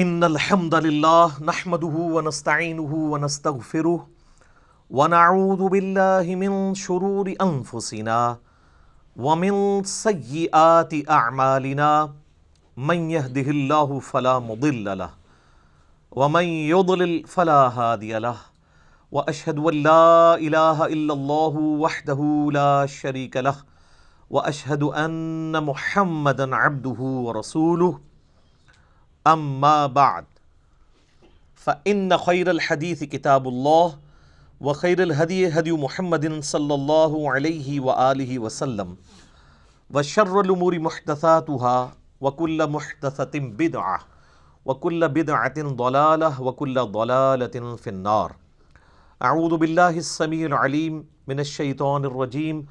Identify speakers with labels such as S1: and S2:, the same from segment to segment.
S1: ان الحمد لله نحمده ونستعينه ونستغفره ونعوذ بالله من شرور انفسنا ومن سيئات اعمالنا من يهده الله فلا مضل له ومن يضلل فلا هادي له واشهد ان لا اله الا الله وحده لا شريك له واشهد ان محمدا عبده ورسوله اما بعد فان خير الحديث كتاب الله وخير الهدي هدي محمد صلى الله عليه واله وسلم وشر الامور محدثاتها وكل محدثة بدعة وكل بدعة ضلالة وكل ضلالة في النار. اعوذ بالله السميع العليم من الشيطان الرجيم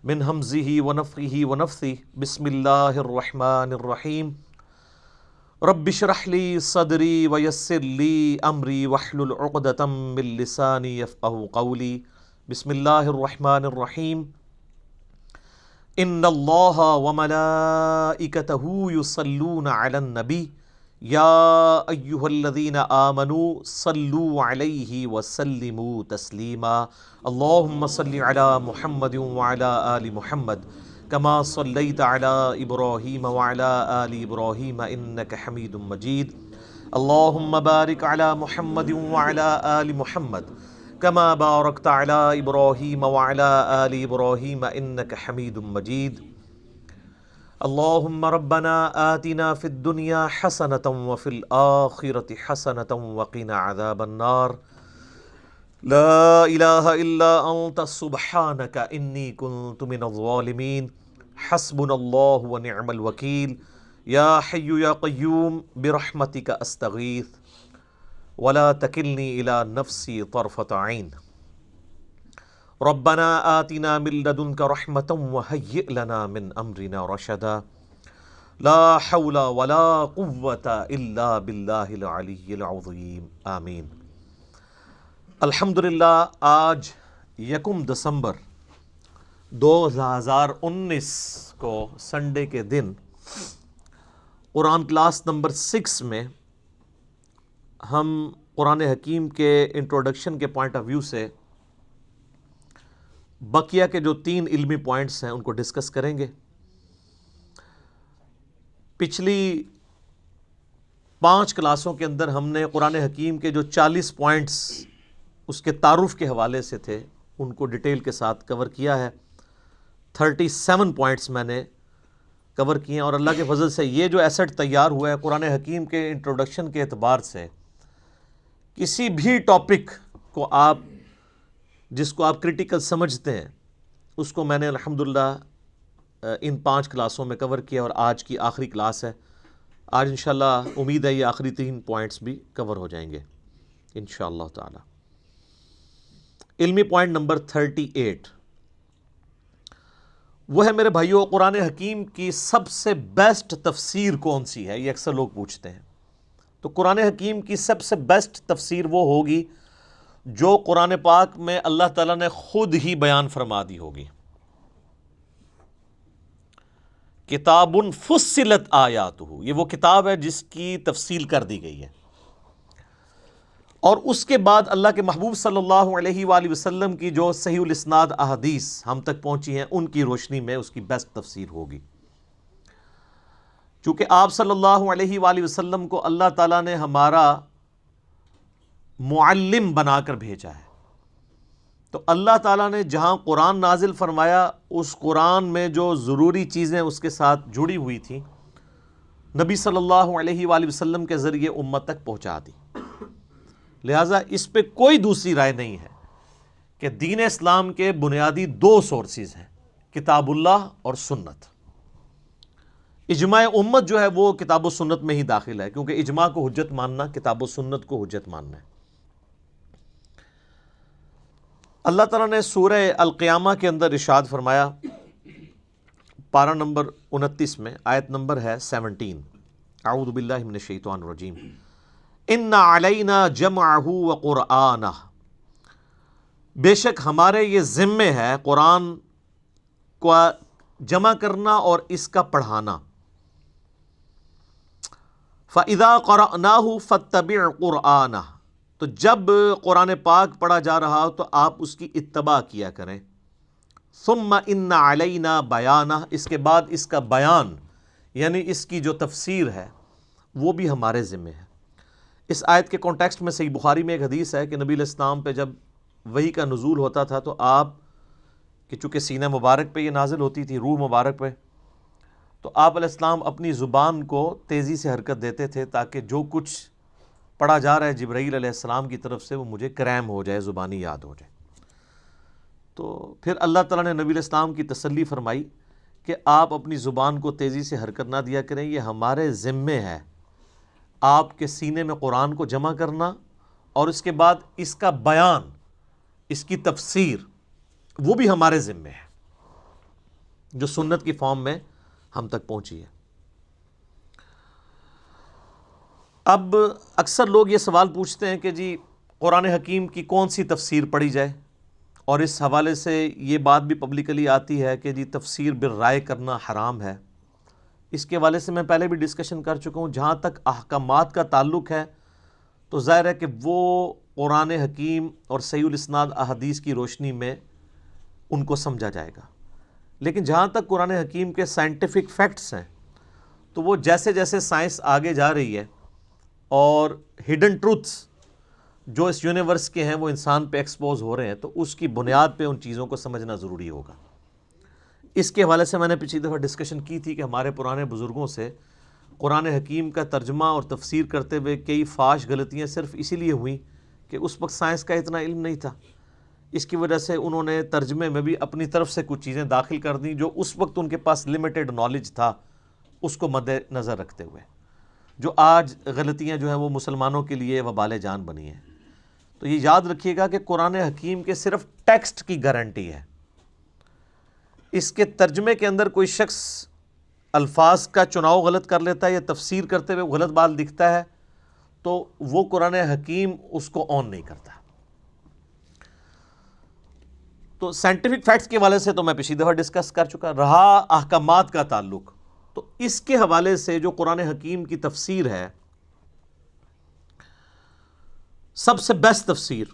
S1: من همزه ونفخه ونفثه. بسم الله الرحمن الرحيم. رب اشرح لي صدري ويسر لي امري واحلل عقدة من لساني يفقهوا قولي. بسم الله الرحمن الرحيم. ان الله وملائكته يصلون على النبي يا ايها الذين آمنوا صلوا عليه وسلموا تسليما. اللهم صل على محمد وعلى آل محمد كما صليت على إبراهيم وعلى آل إبراهيم إنك حميد مجيد. اللهم بارك على محمد وعلى آل محمد كما باركت على إبراهيم وعلى آل إبراهيم إنك حميد مجيد. اللهم ربنا آتنا في الدنيا حسنة وفي الآخرة حسنة وقنا عذاب النار. لا إله إلا أنت سبحانك إني كنت من الظالمين. حسبنا الله ونعم الوكيل. يا حي يا قيوم برحمتك أستغيث ولا تكلني إلى نفسي طرفة عين. ربنا آتنا من لدنك رحمة وهيئ لنا من أمرنا رشدا. لا حول ولا قوة إلا بالله العلي العظيم. آمین. الحمدللہ آج 1 دسمبر 2019 کو سنڈے کے دن قرآن کلاس نمبر 6 میں ہم قرآن حکیم کے انٹروڈکشن کے پوائنٹ آف ویو سے بقیہ کے جو 3 علمی پوائنٹس ہیں ان کو ڈسکس کریں گے. پچھلی 5 کلاسوں کے اندر ہم نے قرآن حکیم کے جو 40 پوائنٹس اس کے تعارف کے حوالے سے تھے ان کو ڈیٹیل کے ساتھ کور کیا ہے. 37 پوائنٹس میں نے کور کیے ہیں اور اللہ کے فضل سے یہ جو ایسٹ تیار ہوا ہے قرآن حکیم کے انٹروڈکشن کے اعتبار سے کسی بھی ٹاپک کو آپ جس کو آپ کریٹیکل سمجھتے ہیں اس کو میں نے الحمدللہ ان 5 کلاسوں میں کور کیا اور آج کی آخری کلاس ہے. آج انشاءاللہ امید ہے یہ آخری 3 پوائنٹس بھی کور ہو جائیں گے انشاءاللہ تعالی. علمی پوائنٹ نمبر 38 وہ ہے میرے بھائیوں قرآن حکیم کی سب سے بیسٹ تفسیر کون سی ہے. یہ اکثر لوگ پوچھتے ہیں. تو قرآن حکیم کی سب سے بیسٹ تفسیر وہ ہوگی جو قرآن پاک میں اللہ تعالیٰ نے خود ہی بیان فرما دی ہوگی. کتاب فصلت آیاتہ، یہ وہ کتاب ہے جس کی تفصیل کر دی گئی ہے. اور اس کے بعد اللہ کے محبوب صلی اللہ علیہ وآلہ وسلم کی جو صحیح الاسناد احادیث ہم تک پہنچی ہیں ان کی روشنی میں اس کی بیسٹ تفسیر ہوگی. چونکہ آپ صلی اللہ علیہ وآلہ وسلم کو اللہ تعالیٰ نے ہمارا معلم بنا کر بھیجا ہے. تو اللہ تعالیٰ نے جہاں قرآن نازل فرمایا اس قرآن میں جو ضروری چیزیں اس کے ساتھ جڑی ہوئی تھیں نبی صلی اللہ علیہ وآلہ وسلم کے ذریعے امت تک پہنچا دی. لہٰذا اس پہ کوئی دوسری رائے نہیں ہے کہ دین اسلام کے بنیادی 2 سورسز ہیں، کتاب اللہ اور سنت. اجماع امت جو ہے وہ کتاب و سنت میں ہی داخل ہے کیونکہ اجماع کو حجت ماننا کتاب و سنت کو حجت ماننا ہے. اللہ تعالیٰ نے سورہ القیامہ کے اندر ارشاد فرمایا پارہ نمبر 29 میں آیت نمبر ہے 17. اعوذ باللہ من الشیطان الرجیم. ان علینا جمعہ وقرآنہ، بے شک ہمارے یہ ذمے ہے قرآن کو جمع کرنا اور اس کا پڑھانا. فَإِذَا قَرَأْنَاهُ فَاتَّبِعْ قُرْآنَهُ، تو جب قرآن پاک پڑھا جا رہا ہو تو آپ اس کی اتباع کیا کریں. ثُمَّ إِنَّ عَلَيْنَا بَيَانَهُ، اس کے بعد اس کا بیان یعنی اس کی جو تفسیر ہے وہ بھی ہمارے ذمہ ہے. اس آیت کے کانٹیکسٹ میں صحیح بخاری میں ایک حدیث ہے کہ نبی علیہ السلام پہ جب وحی کا نزول ہوتا تھا تو آپ کہ چونکہ سینہ مبارک پہ یہ نازل ہوتی تھی، روح مبارک پہ، تو آپ علیہ السلام اپنی زبان کو تیزی سے حرکت دیتے تھے تاکہ جو کچھ پڑھا جا رہا ہے جبرائیل علیہ السلام کی طرف سے وہ مجھے کریم ہو جائے، زبانی یاد ہو جائے. تو پھر اللہ تعالیٰ نے نبی علیہ السلام کی تسلی فرمائی کہ آپ اپنی زبان کو تیزی سے حرکت نہ دیا کریں، یہ ہمارے ذمے ہے آپ کے سینے میں قرآن کو جمع کرنا اور اس کے بعد اس کا بیان، اس کی تفسیر وہ بھی ہمارے ذمے ہے جو سنت کی فارم میں ہم تک پہنچی ہے. اب اکثر لوگ یہ سوال پوچھتے ہیں کہ جی قرآن حکیم کی کون سی تفسیر پڑھی جائے، اور اس حوالے سے یہ بات بھی پبلکلی آتی ہے کہ جی تفسیر بالرائے کرنا حرام ہے. اس کے حوالے سے میں پہلے بھی ڈسکشن کر چکا ہوں. جہاں تک احکامات کا تعلق ہے تو ظاہر ہے کہ وہ قرآن حکیم اور صحیح الاسناد احادیث کی روشنی میں ان کو سمجھا جائے گا. لیکن جہاں تک قرآن حکیم کے سائنٹیفک فیکٹس ہیں تو وہ جیسے جیسے سائنس آگے جا رہی ہے اور ہڈن ٹروتھس جو اس یونیورس کے ہیں وہ انسان پہ ایکسپوز ہو رہے ہیں تو اس کی بنیاد پہ ان چیزوں کو سمجھنا ضروری ہوگا. اس کے حوالے سے میں نے پچھلی دفعہ ڈسکشن کی تھی کہ ہمارے پرانے بزرگوں سے قرآن حکیم کا ترجمہ اور تفسیر کرتے ہوئے کئی فاش غلطیاں صرف اسی لیے ہوئیں کہ اس وقت سائنس کا اتنا علم نہیں تھا. اس کی وجہ سے انہوں نے ترجمے میں بھی اپنی طرف سے کچھ چیزیں داخل کر دیں جو اس وقت ان کے پاس لمیٹڈ نالج تھا، اس کو مد نظر رکھتے ہوئے، جو آج غلطیاں جو ہیں وہ مسلمانوں کے لیے وبال جان بنی ہیں. تو یہ یاد رکھیے گا کہ قرآن حکیم کے صرف ٹیکسٹ کی گارنٹی ہے. اس کے ترجمے کے اندر کوئی شخص الفاظ کا چناؤ غلط کر لیتا ہے یا تفسیر کرتے ہوئے غلط بات لکھتا ہے تو وہ قرآن حکیم اس کو آن نہیں کرتا. تو سائنٹیفک فیکٹس کے حوالے سے تو میں پچھلی دفعہ ڈسکس کر چکا. رہا احکامات کا تعلق، تو اس کے حوالے سے جو قرآن حکیم کی تفسیر ہے، سب سے بیسٹ تفسیر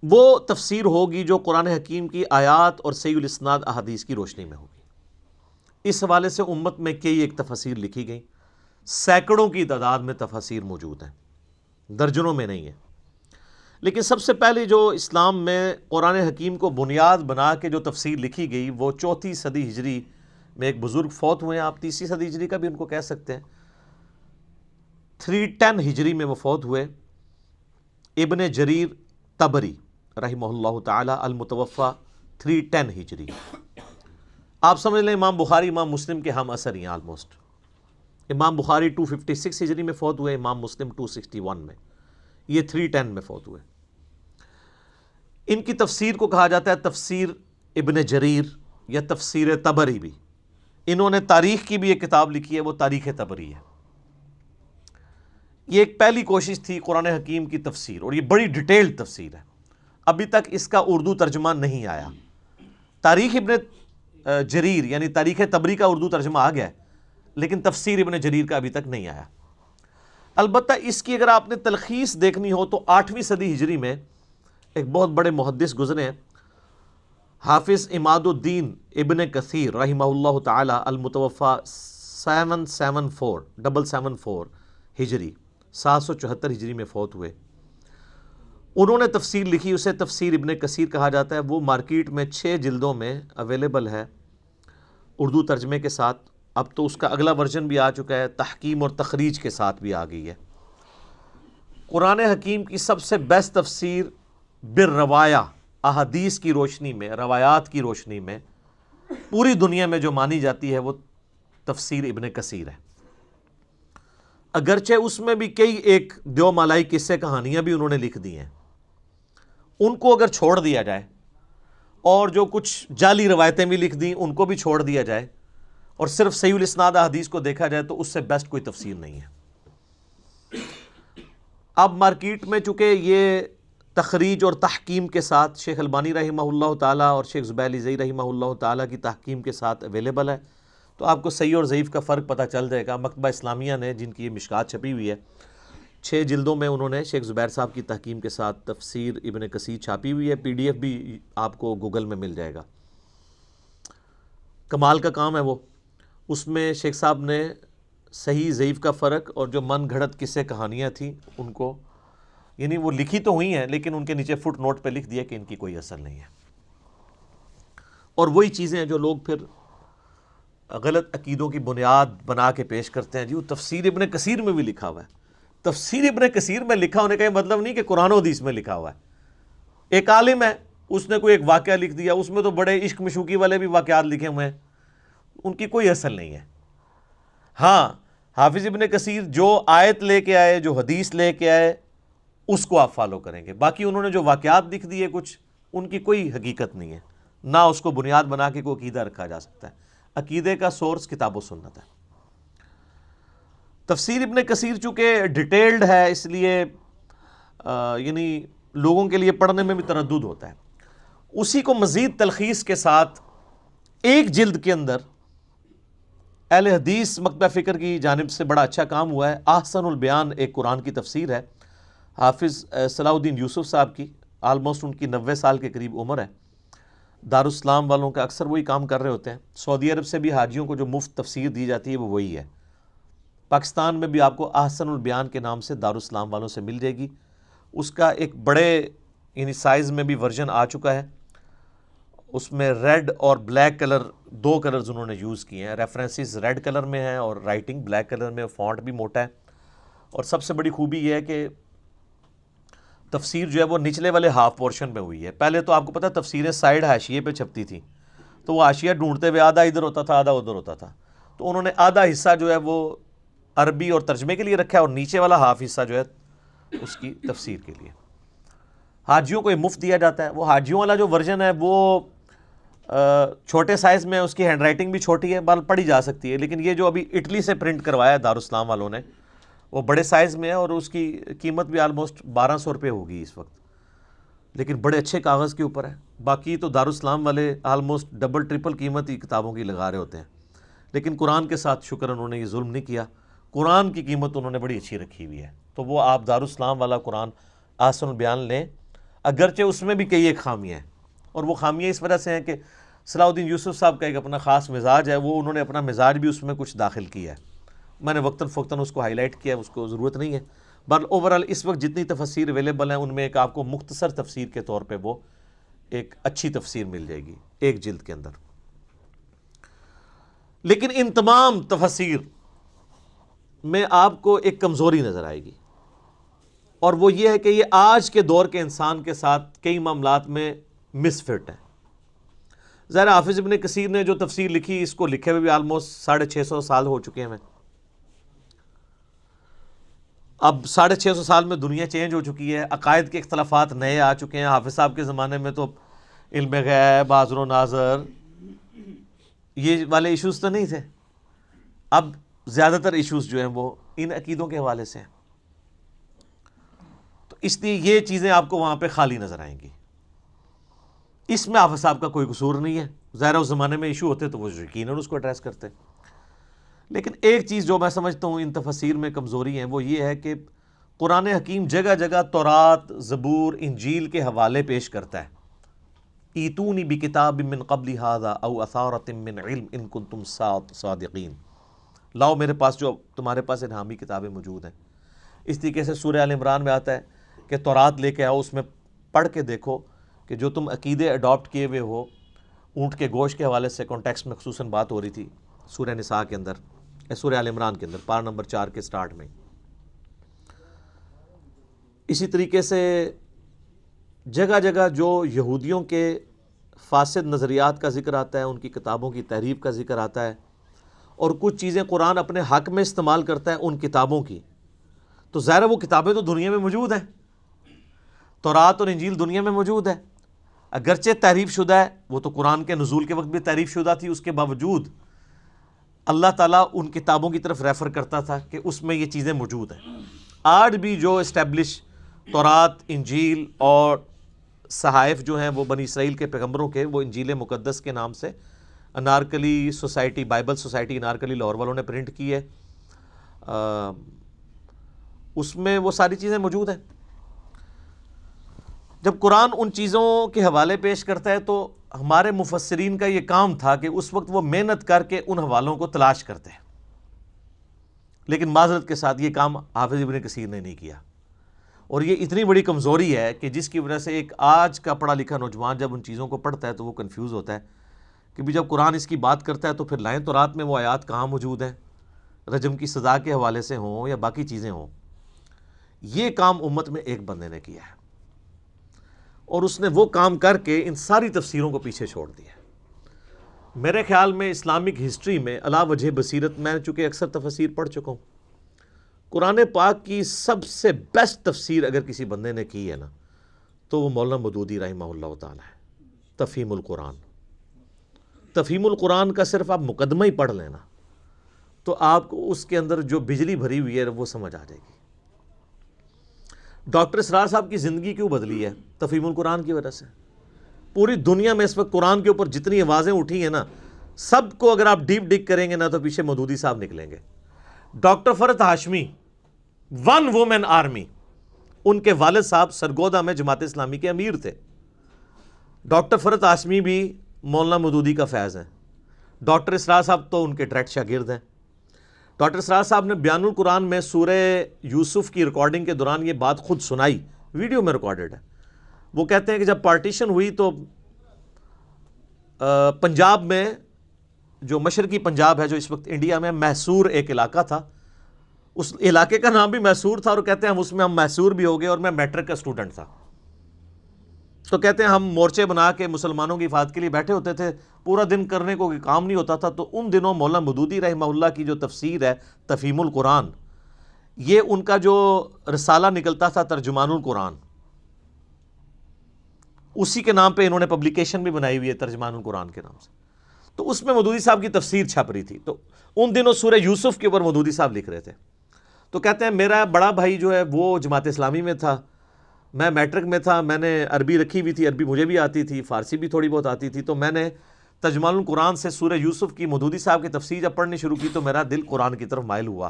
S1: وہ تفسیر ہوگی جو قرآن حکیم کی آیات اور صحیح الاسناد احادیث کی روشنی میں ہوگی. اس حوالے سے امت میں کئی ایک تفاسیر لکھی گئیں، سینکڑوں کی تعداد میں تفاسیر موجود ہیں، درجنوں میں نہیں ہے. لیکن سب سے پہلے جو اسلام میں قرآن حکیم کو بنیاد بنا کے جو تفسیر لکھی گئی وہ 4 صدی ہجری میں ایک بزرگ فوت ہوئے ہیں. آپ 3 صدی ہجری کا بھی ان کو کہہ سکتے ہیں. 310 ہجری میں وہ فوت ہوئے. ابن جریر طبری رحمہ اللہ تعالی، المتوفی 310 ہجری. آپ سمجھ لیں امام بخاری امام مسلم کے ہم اثر ہیں آلموسٹ. امام بخاری 256 ہجری میں فوت ہوئے، امام مسلم 261 میں، یہ 310 میں فوت ہوئے. ان کی تفسیر کو کہا جاتا ہے تفسیر ابن جریر یا تفسیر طبری بھی. انہوں نے تاریخ کی بھی ایک کتاب لکھی ہے، وہ تاریخ طبری ہے. یہ ایک پہلی کوشش تھی قرآن حکیم کی تفسیر، اور یہ بڑی ڈیٹیلڈ تفسیر ہے. ابھی تک اس کا اردو ترجمہ نہیں آیا. تاریخ ابن جریر یعنی تاریخ طبری کا اردو ترجمہ آ گیا ہے، لیکن تفسیر ابن جریر کا ابھی تک نہیں آیا. البتہ اس کی اگر آپ نے تلخیص دیکھنی ہو تو 8ویں صدی ہجری میں ایک بہت بڑے محدث گزرے ہیں، حافظ عماد الدین ابن کثیر رحمہ اللہ تعالی، المتوفی 774 ہجری، 774 ہجری میں فوت ہوئے. انہوں نے تفسیر لکھی، اسے تفسیر ابن کثیر کہا جاتا ہے. وہ مارکیٹ میں 6 جلدوں میں اویلیبل ہے اردو ترجمے کے ساتھ. اب تو اس کا اگلا ورژن بھی آ چکا ہے، تحکیم اور تخریج کے ساتھ بھی آ گئی ہے. قرآن حکیم کی سب سے بیسٹ تفسیر بالروایا، احادیث کی روشنی میں، روایات کی روشنی میں پوری دنیا میں جو مانی جاتی ہے وہ تفسیر ابن کثیر ہے. اگرچہ اس میں بھی کئی ایک دیو مالائی قصے کہانیاں بھی انہوں نے لکھ دی ہیں، ان کو اگر چھوڑ دیا جائے اور جو کچھ جعلی روایتیں بھی لکھ دیں ان کو بھی چھوڑ دیا جائے اور صرف صحیح الاسناد احادیث کو دیکھا جائے تو اس سے بیسٹ کوئی تفسیر نہیں ہے. اب مارکیٹ میں چونکہ یہ تخریج اور تحکیم کے ساتھ شیخ البانی رحمہ اللہ تعالیٰ اور شیخ زبیر علی زئی رحمہ اللہ تعالیٰ کی تحکیم کے ساتھ اویلیبل ہے، تو آپ کو صحیح اور ضعیف کا فرق پتہ چل جائے گا۔ مکتبہ اسلامیہ نے، جن کی یہ مشکات چھپی ہوئی ہے، 6 جلدوں میں انہوں نے شیخ زبیر صاحب کی تحکیم کے ساتھ تفسیر ابن کثیر چھاپی ہوئی ہے، PDF بھی آپ کو گوگل میں مل جائے گا۔ کمال کا کام ہے وہ۔ اس میں شیخ صاحب نے صحیح ضعیف کا فرق اور جو من گھڑت قصے کہانیاں تھیں ان کو، یعنی وہ لکھی تو ہوئی ہیں لیکن ان کے نیچے فٹ نوٹ پہ لکھ دیا کہ ان کی کوئی اصل نہیں ہے۔ اور وہی چیزیں ہیں جو لوگ پھر غلط عقیدوں کی بنیاد بنا کے پیش کرتے ہیں۔ جی وہ تفسیر ابن کثیر میں بھی لکھا ہوا ہے۔ تفسیر ابن کثیر میں لکھا ہونے کا یہ مطلب نہیں کہ قرآن و حدیث میں لکھا ہوا ہے۔ ایک عالم ہے، اس نے کوئی ایک واقعہ لکھ دیا، اس میں تو بڑے عشق مشوقی والے بھی واقعات لکھے ہوئے ہیں، ان کی کوئی اصل نہیں ہے۔ ہاں، حافظ ابن کثیر جو آیت لے کے آئے، جو حدیث لے کے آئے، اس کو آپ فالو کریں گے۔ باقی انہوں نے جو واقعات لکھ دیے کچھ، ان کی کوئی حقیقت نہیں ہے، نہ اس کو بنیاد بنا کے کوئی عقیدہ رکھا جا سکتا ہے۔ عقیدے کا سورس کتاب و سنت ہے۔ تفسیر ابن کثیر چونکہ ڈیٹیلڈ ہے، اس لیے یعنی لوگوں کے لیے پڑھنے میں بھی تردد ہوتا ہے۔ اسی کو مزید تلخیص کے ساتھ ایک جلد کے اندر اہل حدیث مکتبہ فکر کی جانب سے بڑا اچھا کام ہوا ہے۔ احسن البیان ایک قرآن کی تفسیر ہے، حافظ صلاح الدین یوسف صاحب کی، آلموسٹ ان کی 90 سال کے قریب عمر ہے۔ دارالاسلام والوں کا اکثر وہی کام کر رہے ہوتے ہیں۔ سعودی عرب سے بھی حاجیوں کو جو مفت تفسیر دی جاتی ہے وہ وہی ہے۔ پاکستان میں بھی آپ کو احسن البیان کے نام سے دارالاسلام والوں سے مل جائے گی۔ اس کا ایک بڑے یعنی سائز میں بھی ورژن آ چکا ہے۔ اس میں ریڈ اور بلیک کلر، 2 کلرز انہوں نے یوز کیے ہیں۔ ریفرنسز ریڈ کلر میں ہیں اور رائٹنگ بلیک کلر میں، فونٹ بھی موٹا ہے۔ اور سب سے بڑی خوبی یہ ہے کہ تفسیر جو ہے وہ نچلے والے ہاف پورشن میں ہوئی ہے۔ پہلے تو آپ کو پتہ تفسیریں سائیڈ حاشیے پہ چھپتی تھیں، تو وہ حاشیہ ڈھونڈتے ہوئے آدھا ادھر ہوتا تھا، آدھا ادھر ہوتا تھا، تو انہوں نے آدھا حصہ جو ہے وہ عربی اور ترجمے کے لیے رکھا ہے اور نیچے والا ہاف حصہ جو ہے اس کی تفسیر کے لیے۔ حاجیوں کو یہ مفت دیا جاتا ہے۔ وہ حاجیوں والا جو ورژن ہے وہ چھوٹے سائز میں، اس کی ہینڈ رائٹنگ بھی چھوٹی ہے، بال پڑھی جا سکتی ہے، لیکن یہ جو ابھی اٹلی سے پرنٹ کروایا ہے دارالاسلام والوں نے، وہ بڑے سائز میں ہے اور اس کی قیمت بھی آلموسٹ 1200 روپے ہوگی اس وقت، لیکن بڑے اچھے کاغذ کے اوپر ہے۔ باقی تو دارالاسلام والے آلموسٹ ڈبل ٹرپل قیمت ہی کتابوں کی لگا رہے ہوتے ہیں، لیکن قرآن کے ساتھ شکر انہوں نے یہ ظلم نہیں کیا، قرآن کی قیمت انہوں نے بڑی اچھی رکھی ہوئی ہے۔ تو وہ آپ دارالاسلام والا قرآن احسن البیان لیں، اگرچہ اس میں بھی کئی ایک خامیاں ہیں، اور وہ خامیاں اس وجہ سے ہیں کہ صلاح الدین یوسف صاحب کا ایک اپنا خاص مزاج ہے، وہ انہوں نے اپنا مزاج بھی اس میں کچھ داخل کیا ہے۔ میں نے وقتاً فوقتاً اس کو ہائی لائٹ کیا ہے، اس کو ضرورت نہیں ہے، بٹ اوورآل اس وقت جتنی تفسیر اویلیبل ہیں ان میں ایک آپ کو مختصر تفسیر کے طور پہ وہ ایک اچھی تفسیر مل جائے گی ایک جلد کے اندر۔ لیکن ان تمام تفسیر میں آپ کو ایک کمزوری نظر آئے گی، اور وہ یہ ہے کہ یہ آج کے دور کے انسان کے ساتھ کئی معاملات میں مس فٹ ہے۔ ظاہر حافظ ابن کثیر نے جو تفسیر لکھی، اس کو لکھے ہوئے بھی آلموسٹ 650 سال ہو چکے ہیں۔ اب 650 سال میں دنیا چینج ہو چکی ہے، عقائد کے اختلافات نئے آ چکے ہیں۔ حافظ صاحب کے زمانے میں تو علم غیب، حاضر و ناظر، یہ والے ایشوز تو نہیں تھے۔ اب زیادہ تر ایشوز جو ہیں وہ ان عقیدوں کے حوالے سے ہیں، تو اس لیے یہ چیزیں آپ کو وہاں پہ خالی نظر آئیں گی۔ اس میں حافظ صاحب کا کوئی قصور نہیں ہے، ظاہر اس زمانے میں ایشو ہوتے تو وہ یقیناً اس کو ایڈریس کرتے۔ لیکن ایک چیز جو میں سمجھتا ہوں ان تفسیر میں کمزوری ہیں، وہ یہ ہے کہ قرآن حکیم جگہ جگہ تورات، زبور، انجیل کے حوالے پیش کرتا ہے۔ ایتونی بکتاب من قبل ھذا او اثارۃ من علم ان کنتم صادقین، لاؤ میرے پاس جو تمہارے پاس الہامی کتابیں موجود ہیں۔ اس طریقے سے سورہ آل عمران میں آتا ہے کہ تورات لے کے آؤ، اس میں پڑھ کے دیکھو کہ جو تم عقیدے اڈاپٹ کیے ہوئے ہو، اونٹ کے گوشت کے حوالے سے کانٹیکسٹ میں خصوصاً بات ہو رہی تھی سورہ نساء کے اندر، سورہ آل عمران کے اندر، پارہ نمبر 4 کے سٹارٹ میں۔ اسی طریقے سے جگہ جگہ جو یہودیوں کے فاسد نظریات کا ذکر آتا ہے، ان کی کتابوں کی تحریف کا ذکر آتا ہے، اور کچھ چیزیں قرآن اپنے حق میں استعمال کرتا ہے ان کتابوں کی، تو ظاہر وہ کتابیں تو دنیا میں موجود ہیں، تورات اور انجیل دنیا میں موجود ہے، اگرچہ تحریف شدہ ہے، وہ تو قرآن کے نزول کے وقت بھی تحریف شدہ تھی، اس کے باوجود اللہ تعالیٰ ان کتابوں کی طرف ریفر کرتا تھا کہ اس میں یہ چیزیں موجود ہیں۔ آج بھی جو اسٹیبلش تورات، انجیل اور صحائف جو ہیں وہ بنی اسرائیل کے پیغمبروں کے، وہ انجیل مقدس کے نام سے Anarkali society, Bible society Anarkali Lahore والوں نے پرنٹ کی ہے، اس میں وہ ساری چیزیں موجود ہیں۔ جب قرآن ان چیزوں کے حوالے پیش کرتا ہے تو ہمارے مفسرین کا یہ کام تھا کہ اس وقت وہ محنت کر کے ان حوالوں کو تلاش کرتے ہیں، لیکن معذرت کے ساتھ یہ کام حافظ ابن کثیر نے نہیں کیا، اور یہ اتنی بڑی کمزوری ہے کہ جس کی وجہ سے ایک آج کا پڑھا لکھا نوجوان جب ان چیزوں کو پڑھتا ہے تو وہ کنفیوز ہوتا ہے کہ بھی جب قرآن اس کی بات کرتا ہے تو پھر لائن تورات میں وہ آیات کہاں موجود ہیں، رجم کی سزا کے حوالے سے ہوں یا باقی چیزیں ہوں۔ یہ کام امت میں ایک بندے نے کیا ہے، اور اس نے وہ کام کر کے ان ساری تفسیروں کو پیچھے چھوڑ دیا۔ میرے خیال میں اسلامک ہسٹری میں علا وجہ بصیرت، میں چونکہ اکثر تفسیر پڑھ چکا ہوں، قرآن پاک کی سب سے بیسٹ تفسیر اگر کسی بندے نے کی ہے نا تو وہ مولانا مودودی رحمہ اللہ تعالی ہے۔ تفہیم القرآن، تفہیم القرآن کا صرف آپ مقدمہ ہی پڑھ لینا تو آپ کو اس کے اندر جو بجلی بھری ہوئی ہے وہ سمجھ آ جائے گی۔ ڈاکٹر اسرار صاحب کی زندگی کیوں بدلی ہے؟ تفہیم القرآن کی وجہ سے۔ پوری دنیا میں اس وقت قرآن کے اوپر جتنی آوازیں اٹھی ہیں نا، سب کو اگر آپ ڈیپ ڈگ کریں گے نا تو پیچھے مودودی صاحب نکلیں گے۔ ڈاکٹر فرحت ہاشمی، ون وومن آرمی، ان کے والد صاحب سرگودا میں جماعت اسلامی کے امیر تھے۔ ڈاکٹر فرحت ہاشمی بھی مولانا مودودی کا فیض ہیں۔ ڈاکٹر اسرار صاحب تو ان کے ڈائریکٹ شاگرد ہیں۔ ڈاکٹر اسرار صاحب نے بیان القرآن میں سورہ یوسف کی ریکارڈنگ کے دوران یہ بات خود سنائی، ویڈیو میں ریکارڈڈ ہے۔ وہ کہتے ہیں کہ جب پارٹیشن ہوئی تو پنجاب میں، جو مشرقی پنجاب ہے جو اس وقت انڈیا میں، محصور ایک علاقہ تھا، اس علاقے کا نام بھی محصور تھا، اور کہتے ہیں اس میں ہم محصور بھی ہو گئے، اور میں میٹرک کا سٹوڈنٹ تھا۔ تو کہتے ہیں ہم مورچے بنا کے مسلمانوں کی حفاظت کے لیے بیٹھے ہوتے تھے، پورا دن کرنے کو کام نہیں ہوتا تھا۔ تو ان دنوں مولانا مودودی رحمہ اللہ کی جو تفسیر ہے تفہیم القرآن، یہ ان کا جو رسالہ نکلتا تھا ترجمان القرآن، اسی کے نام پہ انہوں نے پبلیکیشن بھی بنائی ہوئی ہے ترجمان القرآن کے نام سے۔ تو اس میں مودودی صاحب کی تفسیر چھپ رہی تھی، تو ان دنوں سورہ یوسف کے اوپر مودودی صاحب لکھ رہے تھے۔ تو کہتے ہیں میرا بڑا بھائی جو ہے وہ جماعت اسلامی میں تھا، میں میٹرک میں تھا، میں نے عربی رکھی ہوئی تھی، عربی مجھے بھی آتی تھی، فارسی بھی تھوڑی بہت آتی تھی، تو میں نے ترجمان القرآن سے سورہ یوسف کی مودودی صاحب کی تفسیر جب پڑھنی شروع کی تو میرا دل قرآن کی طرف مائل ہوا۔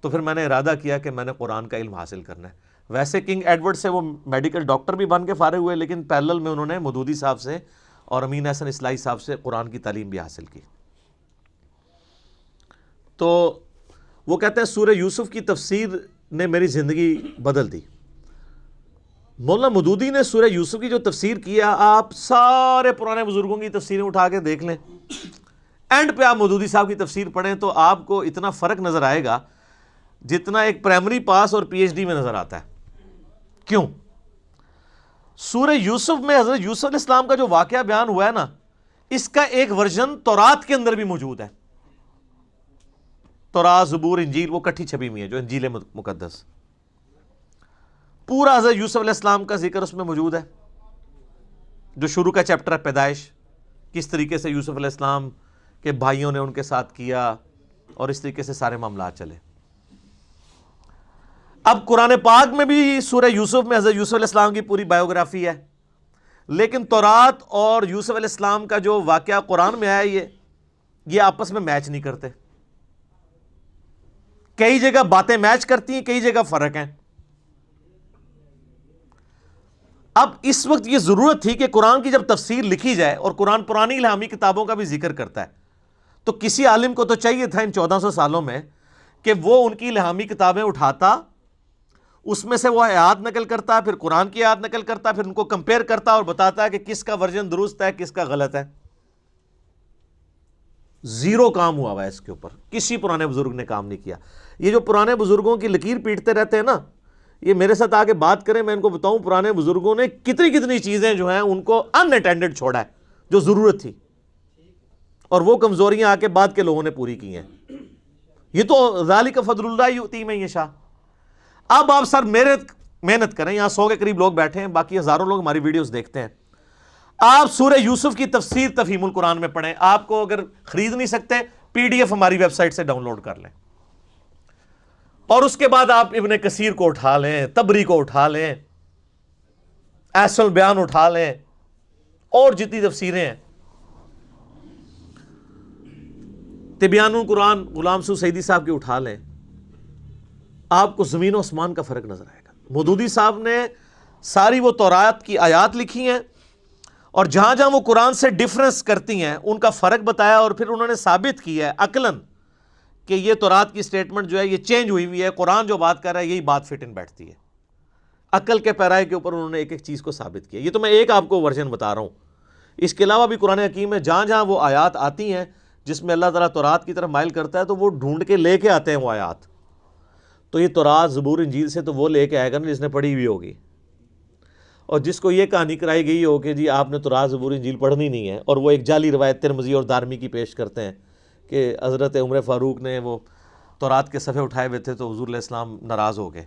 S1: تو پھر میں نے ارادہ کیا کہ میں نے قرآن کا علم حاصل کرنا ہے۔ ویسے کنگ ایڈورڈ سے وہ میڈیکل ڈاکٹر بھی بن کے فارغ ہوئے، لیکن پیرلل میں انہوں نے مودودی صاحب سے اور امین احسن اصلاحی صاحب سے قرآن کی تعلیم بھی حاصل کی۔ تو وہ کہتے ہیں سورہ یوسف کی تفسیر نے میری زندگی بدل دی۔ مولانا مودودی نے سورہ یوسف کی جو تفسیر کیا، آپ سارے پرانے بزرگوں کی تفسیریں اٹھا کے دیکھ لیں، اینڈ پہ آپ مودودی صاحب کی تفسیر پڑھیں تو آپ کو اتنا فرق نظر آئے گا جتنا ایک پرائمری پاس اور پی ایچ ڈی میں نظر آتا ہے۔ کیوں؟ سورہ یوسف میں حضرت یوسف علیہ السلام کا جو واقعہ بیان ہوا ہے نا، اس کا ایک ورژن تورات کے اندر بھی موجود ہے۔ تورات، زبور، انجیل وہ کٹھی چھپی ہوئی ہے، جو انجیل مقدس، پورا حضرت یوسف علیہ السلام کا ذکر اس میں موجود ہے۔ جو شروع کا چیپٹر ہے پیدائش، کس طریقے سے یوسف علیہ السلام کے بھائیوں نے ان کے ساتھ کیا، اور اس طریقے سے سارے معاملات چلے۔ اب قرآن پاک میں بھی سورہ یوسف میں حضرت یوسف علیہ السلام کی پوری بایوگرافی ہے، لیکن تورات اور یوسف علیہ السلام کا جو واقعہ قرآن میں آیا یہ آپس میں میچ نہیں کرتے۔ کئی جگہ باتیں میچ کرتی ہیں، کئی جگہ فرق ہیں۔ اب اس وقت یہ ضرورت تھی کہ قرآن کی جب تفسیر لکھی جائے، اور قرآن پرانی الہامی کتابوں کا بھی ذکر کرتا ہے، تو کسی عالم کو تو چاہیے تھا ان 1400 سالوں میں کہ وہ ان کی الہامی کتابیں اٹھاتا، اس میں سے وہ آیات نقل کرتا، پھر قرآن کی آیات نقل کرتا، پھر ان کو کمپیئر کرتا اور بتاتا ہے کہ کس کا ورژن درست ہے کس کا غلط ہے۔ زیرو کام ہوا ہوا ہے اس کے اوپر، کسی پرانے بزرگ نے کام نہیں کیا۔ یہ جو پرانے بزرگوں کی لکیر پیٹتے رہتے ہیں نا، یہ میرے ساتھ آگے بات کریں، میں ان کو بتاؤں پرانے بزرگوں نے کتنی چیزیں جو ہیں ان کو ان اٹینڈڈ چھوڑا ہے جو ضرورت تھی، اور وہ کمزوریاں آ کے بعد کے لوگوں نے پوری کی ہیں۔ یہ تو ذالک فضل اللہ یؤتی من یشاء۔ اب آپ سر محنت کریں، یہاں 100 کے قریب لوگ بیٹھے ہیں، باقی ہزاروں لوگ ہماری ویڈیوز دیکھتے ہیں۔ آپ سورہ یوسف کی تفسیر تفہیم القرآن میں پڑھیں، آپ کو اگر خرید نہیں سکتے پی ڈی ایف ہماری ویب سائٹ سے ڈاؤن لوڈ کر لیں، اور اس کے بعد آپ ابن کثیر کو اٹھا لیں، تبری کو اٹھا لیں، احسن البیان اٹھا لیں، اور جتنی تفسیریں ہیں۔ تبیان القرآن غلام سو سعیدی صاحب کے اٹھا لیں، آپ کو زمین و آسمان کا فرق نظر آئے گا۔ مودودی صاحب نے ساری وہ تورات کی آیات لکھی ہیں اور جہاں جہاں وہ قرآن سے ڈیفرنس کرتی ہیں ان کا فرق بتایا، اور پھر انہوں نے ثابت کیا ہے عقلاً کہ یہ تورات کی سٹیٹمنٹ جو ہے یہ چینج ہوئی ہوئی ہے، قرآن جو بات کر رہا ہے یہی بات فٹ ان بیٹھتی ہے۔ عقل کے پیرائے کے اوپر انہوں نے ایک ایک چیز کو ثابت کیا۔ یہ تو میں ایک آپ کو ورژن بتا رہا ہوں، اس کے علاوہ بھی قرآن حکیم میں جہاں جہاں وہ آیات آتی ہیں جس میں اللہ تعالیٰ تورات کی طرف مائل کرتا ہے تو وہ ڈھونڈ کے لے کے آتے ہیں وہ آیات۔ تو یہ تورات، زبور، انجیل سے تو وہ لے کے آئے گا نا جس نے پڑھی ہوئی ہوگی، اور جس کو یہ کہانی کرائی گئی ہو کہ جی آپ نے تورات، زبور، انجیل پڑھنی نہیں ہے، اور وہ ایک جعلی روایت ترمذی اور دارمی کی پیش کرتے ہیں کہ حضرت عمر فاروق نے وہ تورات کے صفحے اٹھائے ہوئے تھے تو حضور علیہ السلام ناراض ہو گئے۔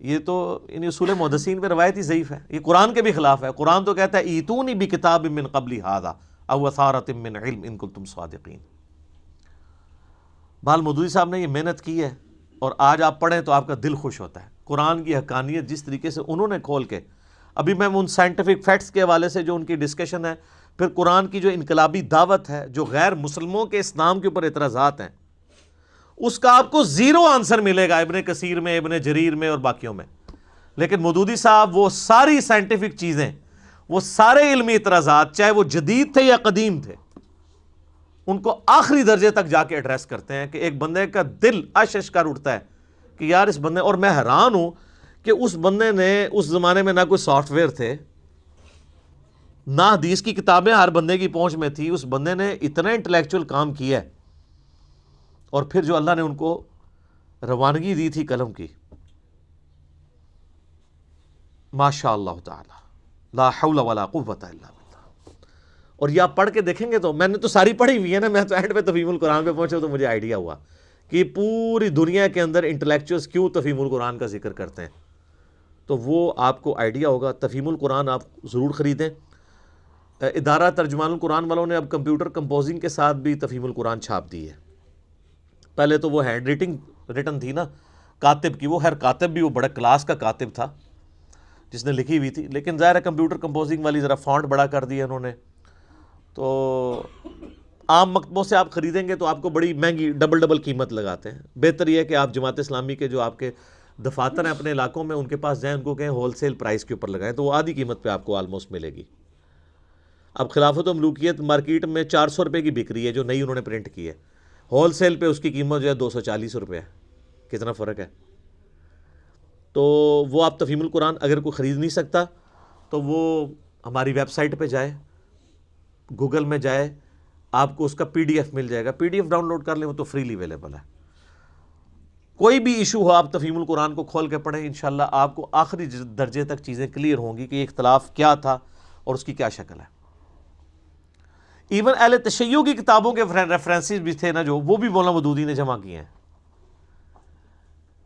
S1: یہ تو ان اصول محدثین پہ روایت ہی ضعیف ہے، یہ قرآن کے بھی خلاف ہے۔ قرآن تو کہتا ہے ایتونی بکتاب من قبل ھذا او اثارۃ من علم ان کنتم صادقین۔ بال مودودی صاحب نے یہ محنت کی ہے اور آج آپ پڑھیں تو آپ کا دل خوش ہوتا ہے۔ قرآن کی حقانیت جس طریقے سے انہوں نے کھول کے، ابھی میں ان سائنٹیفک فیکٹس کے حوالے سے جو ان کی ڈسکشن ہے، پھر قرآن کی جو انقلابی دعوت ہے، جو غیر مسلموں کے اسلام کے اوپر اعتراضات ہیں، اس کا آپ کو زیرو آنسر ملے گا ابن کثیر میں، ابن جریر میں اور باقیوں میں۔ لیکن مودودی صاحب وہ ساری سائنٹیفک چیزیں، وہ سارے علمی اعتراضات، چاہے وہ جدید تھے یا قدیم تھے، ان کو آخری درجے تک جا کے ایڈریس کرتے ہیں کہ ایک بندے کا دل اشش کر اٹھتا ہے کہ یار اس بندے، اور میں حیران ہوں کہ اس بندے نے، اس زمانے میں نہ کوئی سافٹ ویئر تھے، نہ حدیث کی کتابیں ہر بندے کی پہنچ میں تھی، اس بندے نے اتنا انٹلیکچوئل کام کیا ہے، اور پھر جو اللہ نے ان کو روانگی دی تھی قلم کی، ماشاء اللہ تعالی لا حول ولا قوت الا باللہ۔ اور یہ آپ پڑھ کے دیکھیں گے تو، میں نے تو ساری پڑھی ہوئی ہے نا، میں تو اینڈ پہ تفہیم القرآن پہ پہنچا تو مجھے آئیڈیا ہوا کہ پوری دنیا کے اندر انٹلیکچوئلس کیوں تفہیم القرآن کا ذکر کرتے ہیں، تو وہ آپ کو آئیڈیا ہوگا۔ تفہیم القرآن آپ ضرور خریدیں۔ ادارہ ترجمان القرآن والوں نے اب کمپیوٹر کمپوزنگ کے ساتھ بھی تفہیم القرآن چھاپ دی ہے۔ پہلے تو وہ ہینڈ ریٹن تھی نا کاتب کی، وہ خیر کاتب بھی وہ بڑا کلاس کا کاتب تھا جس نے لکھی ہوئی تھی، لیکن ظاہر ہے کمپیوٹر کمپوزنگ والی ذرا فونٹ بڑا کر دیا انہوں نے، تو عام مکتبوں سے آپ خریدیں گے تو آپ کو بڑی مہنگی ڈبل قیمت لگاتے ہیں۔ بہتر یہ ہے کہ آپ جماعت اسلامی کے جو آپ کے دفاتر ہیں اپنے علاقوں میں، ان کے پاس جائیں، ان کو کہیں ہول سیل پرائس کے اوپر لگائیں، تو وہ آدھی قیمت پہ آپ کو آلموسٹ ملے گی۔ اب خلافت و ملوکیت مارکیٹ میں 400 روپے کی بک رہی ہے جو نئی انہوں نے پرنٹ کی ہے، ہول سیل پہ اس کی قیمت جو ہے 240 روپے ہے۔ کتنا فرق ہے؟ تو وہ آپ تفہیم القرآن اگر کوئی خرید نہیں سکتا تو وہ ہماری ویب سائٹ پہ جائے، گوگل میں جائے، آپ کو اس کا PDF مل جائے گا، PDF ڈاؤن لوڈ کر لیں، وہ تو فریلی اویلیبل ہے۔ کوئی بھی ایشو ہو آپ تفہیم القرآن کو کھول کے پڑھیں، انشاءاللہ آپ کو آخری درجے تک چیزیں کلیئر ہوں گی کہ یہ اختلاف کیا تھا اور اس کی کیا شکل ہے۔ ایون اہل تشیع کی کتابوں کے ریفرنسز بھی تھے نا جو، وہ بھی مولانا مودودی نے جمع کیے ہیں۔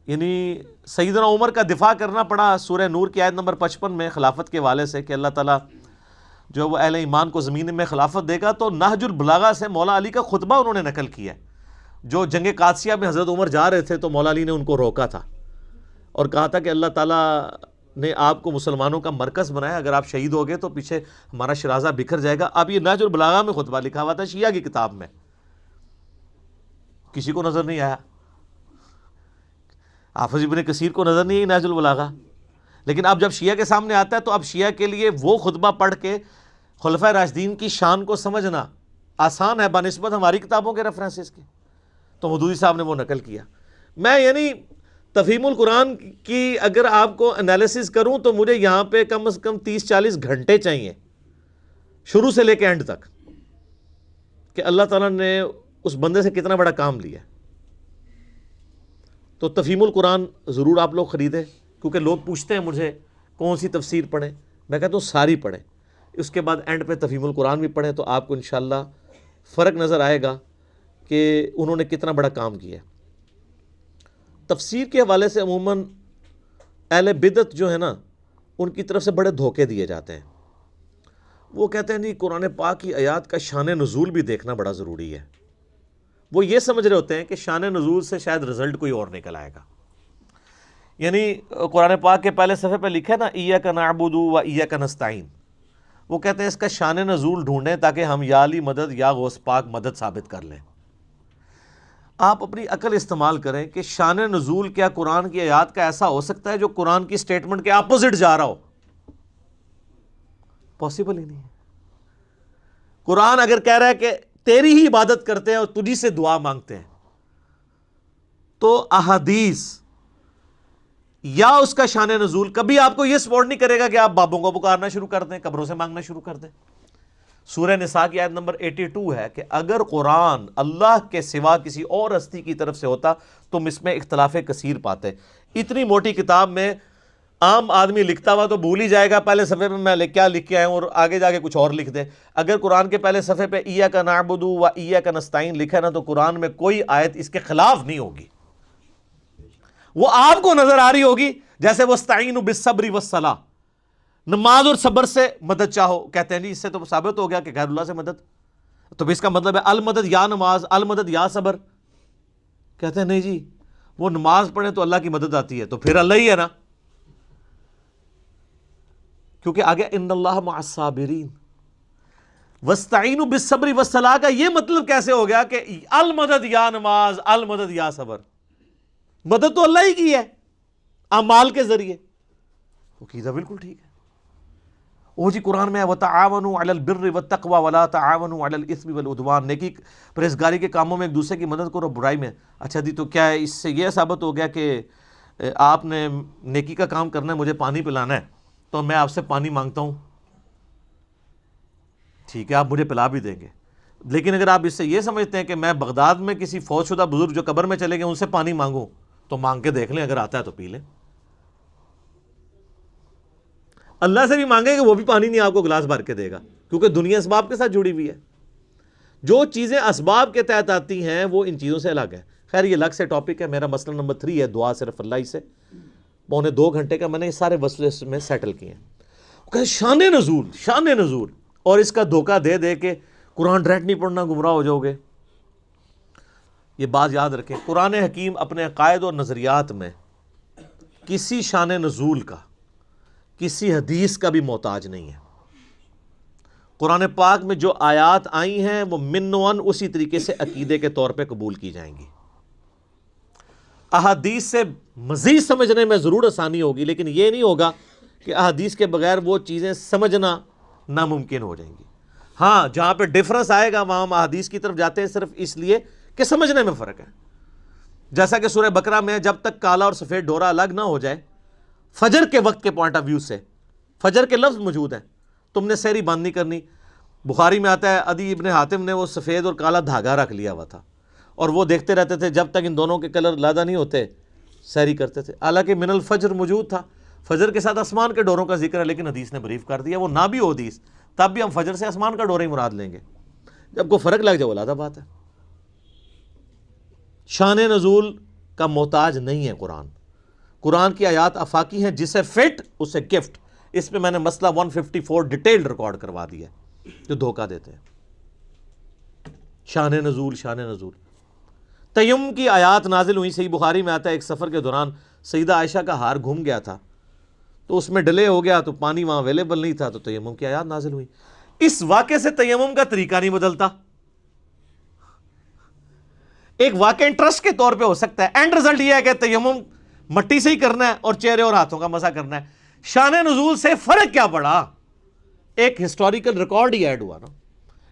S1: یعنی سیدنا عمر کا دفاع کرنا پڑا سورہ نور کی آیت نمبر 55 میں خلافت کے حوالے سے کہ اللہ تعالیٰ جو وہ اہل ایمان کو زمین میں خلافت دے گا، تو نہج البلاغہ سے مولا علی کا خطبہ انہوں نے نقل کیا ہے۔ جو جنگ قادسیہ میں حضرت عمر جا رہے تھے تو مولا علی نے ان کو روکا تھا اور کہا تھا کہ اللہ تعالیٰ نے آپ کو مسلمانوں کا مرکز بنایا، اگر آپ شہید ہو گئے تو پیچھے ہمارا شرازہ بکھر جائے گا۔ اب یہ نہج البلاغہ میں خطبہ لکھا ہوا تھا شیعہ کی کتاب میں، کسی کو نظر نہیں آیا، حافظ ابن کثیر کو نظر نہیں آئی نہج البلاغہ، لیکن اب جب شیعہ کے سامنے آتا ہے تو اب شیعہ کے لیے وہ خطبہ پڑھ کے خلفائے راشدین کی شان کو سمجھنا آسان ہے بنسبت ہماری کتابوں کے ریفرنسز کے، تو مودودی صاحب نے وہ نقل کیا۔ میں یعنی تفہیم القرآن کی اگر آپ کو انالیسس کروں تو مجھے یہاں پہ کم از کم 30-40 گھنٹے چاہیے شروع سے لے کے اینڈ تک، کہ اللہ تعالیٰ نے اس بندے سے کتنا بڑا کام لیا۔ تو تفہیم القرآن ضرور آپ لوگ خریدیں، کیونکہ لوگ پوچھتے ہیں مجھے کون سی تفسیر پڑھیں، میں کہتا ہوں ساری پڑھیں، اس کے بعد اینڈ پہ تفہیم القرآن بھی پڑھیں تو آپ کو انشاءاللہ فرق نظر آئے گا کہ انہوں نے کتنا بڑا کام کیا۔ تفسیر کے حوالے سے عموماً اہل بدعت جو ہے نا، ان کی طرف سے بڑے دھوکے دیے جاتے ہیں۔ وہ کہتے ہیں نہیں قرآن پاک کی آیات کا شان نزول بھی دیکھنا بڑا ضروری ہے۔ وہ یہ سمجھ رہے ہوتے ہیں کہ شان نزول سے شاید رزلٹ کوئی اور نکل آئے گا۔ یعنی قرآن پاک کے پہلے صفحے پہ لکھا ہے نا ایاک نعبد و ایاک نستعین، وہ کہتے ہیں اس کا شان نزول ڈھونڈیں تاکہ ہم یا علی مدد یا غوث پاک مدد ثابت کر لیں۔ آپ اپنی عقل استعمال کریں کہ شان نزول کیا قرآن کی آیات کا ایسا ہو سکتا ہے جو قرآن کی سٹیٹمنٹ کے اپوزٹ جا رہا ہو؟ پاسبل ہی نہیں ہے۔ قرآن اگر کہہ رہا ہے کہ تیری ہی عبادت کرتے ہیں اور تجھی سے دعا مانگتے ہیں، تو احادیث یا اس کا شان نزول کبھی آپ کو یہ سپورٹ نہیں کرے گا کہ آپ بابوں کو پکارنا شروع کر دیں، قبروں سے مانگنا شروع کر دیں۔ سورہ نساء کی آیت نمبر 82 ہے کہ اگر قرآن اللہ کے سوا کسی اور ہستی کی طرف سے ہوتا تم اس میں اختلاف کثیر پاتے۔ اتنی موٹی کتاب میں عام آدمی لکھتا ہوا تو بھول ہی جائے گا پہلے صفحے پہ میں کیا لکھ کے آیا ہوں، اور آگے جا کے کچھ اور لکھ دے۔ اگر قرآن کے پہلے صفحے پہ ایاک نعبد و ایاک نستعین لکھا ہے نا، تو قرآن میں کوئی آیت اس کے خلاف نہیں ہوگی، وہ آپ کو نظر آ رہی ہوگی۔ جیسے وَاسْتَعِینُوا بِالصَّبْرِ وَالصَّلَاةِ، نماز اور صبر سے مدد چاہو، کہتے ہیں جی اس سے تو ثابت ہو گیا کہ غیر اللہ سے مدد، تو اس کا مطلب ہے المدد یا نماز، المدد یا صبر۔ کہتے ہیں نہیں جی، وہ نماز پڑھیں تو اللہ کی مدد آتی ہے، تو پھر اللہ ہی ہے نا، کیونکہ آگے ان اللہ مع الصابرین۔ وَاسْتَعِینُوا بِالصَّبْرِ وَالصَّلَاةِ کا یہ مطلب کیسے ہو گیا کہ المدد یا نماز، المدد یا صبر؟ مدد تو اللہ ہی کی ہے اعمال کے ذریعے۔ عقیدہ بالکل ٹھیک ہے۔ وہ جی قرآن میں ہے وَتَعَاوَنُوا عَلَى الْبِرِّ وَالتَّقْوَى وَلَا تَعَاوَنُوا عَلَى الْإِثْمِ وَالْعُدْوَانِ، نیکی پرہیزگاری کے کاموں میں ایک دوسرے کی مدد کرو، برائی میں۔ اچھا جی، تو کیا اس سے یہ ثابت ہو گیا کہ آپ نے نیکی کا کام کرنا ہے، مجھے پانی پلانا ہے تو میں آپ سے پانی مانگتا ہوں؟ ٹھیک ہے، آپ مجھے پلا بھی دیں گے، لیکن اگر آپ اس سے یہ سمجھتے ہیں کہ میں بغداد میں کسی فوت شدہ بزرگ جو قبر میں چلے گئے ان سے پانی مانگوں، تو مانگ کے دیکھ لیں، اگر آتا ہے تو پی لیں۔ اللہ سے بھی مانگیں گے وہ بھی پانی نہیں آپ کو گلاس بھر کے دے گا، کیونکہ دنیا اسباب کے ساتھ جڑی ہوئی ہے۔ جو چیزیں اسباب کے تحت آتی ہیں وہ ان چیزوں سے الگ ہے۔ خیر یہ الگ سے ٹاپک ہے، میرا مسئلہ نمبر 3 ہے دعا صرف اللہ ہی سے۔ 2.25 گھنٹے کا میں نے یہ سارے مسئلے اس میں سیٹل کیے ہیں۔ کہ شان نزول، شان نزول، اور اس کا دھوکہ دے دے کے قرآن ڈائریکٹ نہیں پڑھنا گمراہ ہو جاؤ گے۔ یہ بات یاد رکھیں، قرآن حکیم اپنے عقائد اور نظریات میں کسی شان نزول کا، کسی حدیث کا بھی محتاج نہیں ہے۔ قرآن پاک میں جو آیات آئی ہیں وہ منوان اسی طریقے سے عقیدے کے طور پہ قبول کی جائیں گی۔ احادیث سے مزید سمجھنے میں ضرور آسانی ہوگی، لیکن یہ نہیں ہوگا کہ احادیث کے بغیر وہ چیزیں سمجھنا ناممکن ہو جائیں گی۔ ہاں جہاں پہ ڈفرنس آئے گا وہاں ہم احادیث کی طرف جاتے ہیں صرف اس لیے کہ سمجھنے میں فرق ہے۔ جیسا کہ سورہ بقرہ میں جب تک کالا اور سفید ڈورا الگ نہ ہو جائے، فجر کے وقت کے پوائنٹ آف ویو سے فجر کے لفظ موجود ہیں، تم نے سحری بند نہیں کرنی۔ بخاری میں آتا ہے عدی ابن حاتم نے وہ سفید اور کالا دھاگا رکھ لیا ہوا تھا، اور وہ دیکھتے رہتے تھے جب تک ان دونوں کے کلر علیحدہ نہیں ہوتے سحری کرتے تھے۔ حالانکہ من الفجر موجود تھا، فجر کے ساتھ آسمان کے ڈوروں کا ذکر ہے، لیکن حدیث نے بریف کر دیا وہ نہ بھی ہو حدیث تب بھی ہم فجر سے آسمان کا ڈورا ہی مراد لیں گے۔ جب کوئی فرق لگ جائے وہ علیحدہ بات ہے۔ شان نزول کا محتاج نہیں ہے قرآن۔ قرآن کی آیات آفاقی ہیں، جسے فٹ اسے گفٹ۔ اس پہ میں نے مسئلہ 154 ڈیٹیل ریکارڈ کروا دیا ہے جو دھوکہ دیتے ہیں۔ شان نزول، شان نزول۔ تیمم کی آیات نازل ہوئی، صحیح بخاری میں آتا ہے ایک سفر کے دوران سیدہ عائشہ کا ہار گھوم گیا تھا، تو اس میں ڈیلے ہو گیا تو پانی وہاں اویلیبل نہیں تھا، تو تیمم کی آیات نازل ہوئی۔ اس واقعے سے تیمم کا طریقہ نہیں بدلتا۔ ایک واقعہ انٹرسٹ کے طور پہ ہو سکتا ہے، اینڈ رزلٹ یہ ہے کہ تیمم مٹی سے ہی کرنا ہے اور چہرے اور ہاتھوں کا مسح کرنا ہے۔ شان نزول سے فرق کیا پڑا؟ ایک ہسٹوریکل ریکارڈ ہی ایڈ ہوا نا۔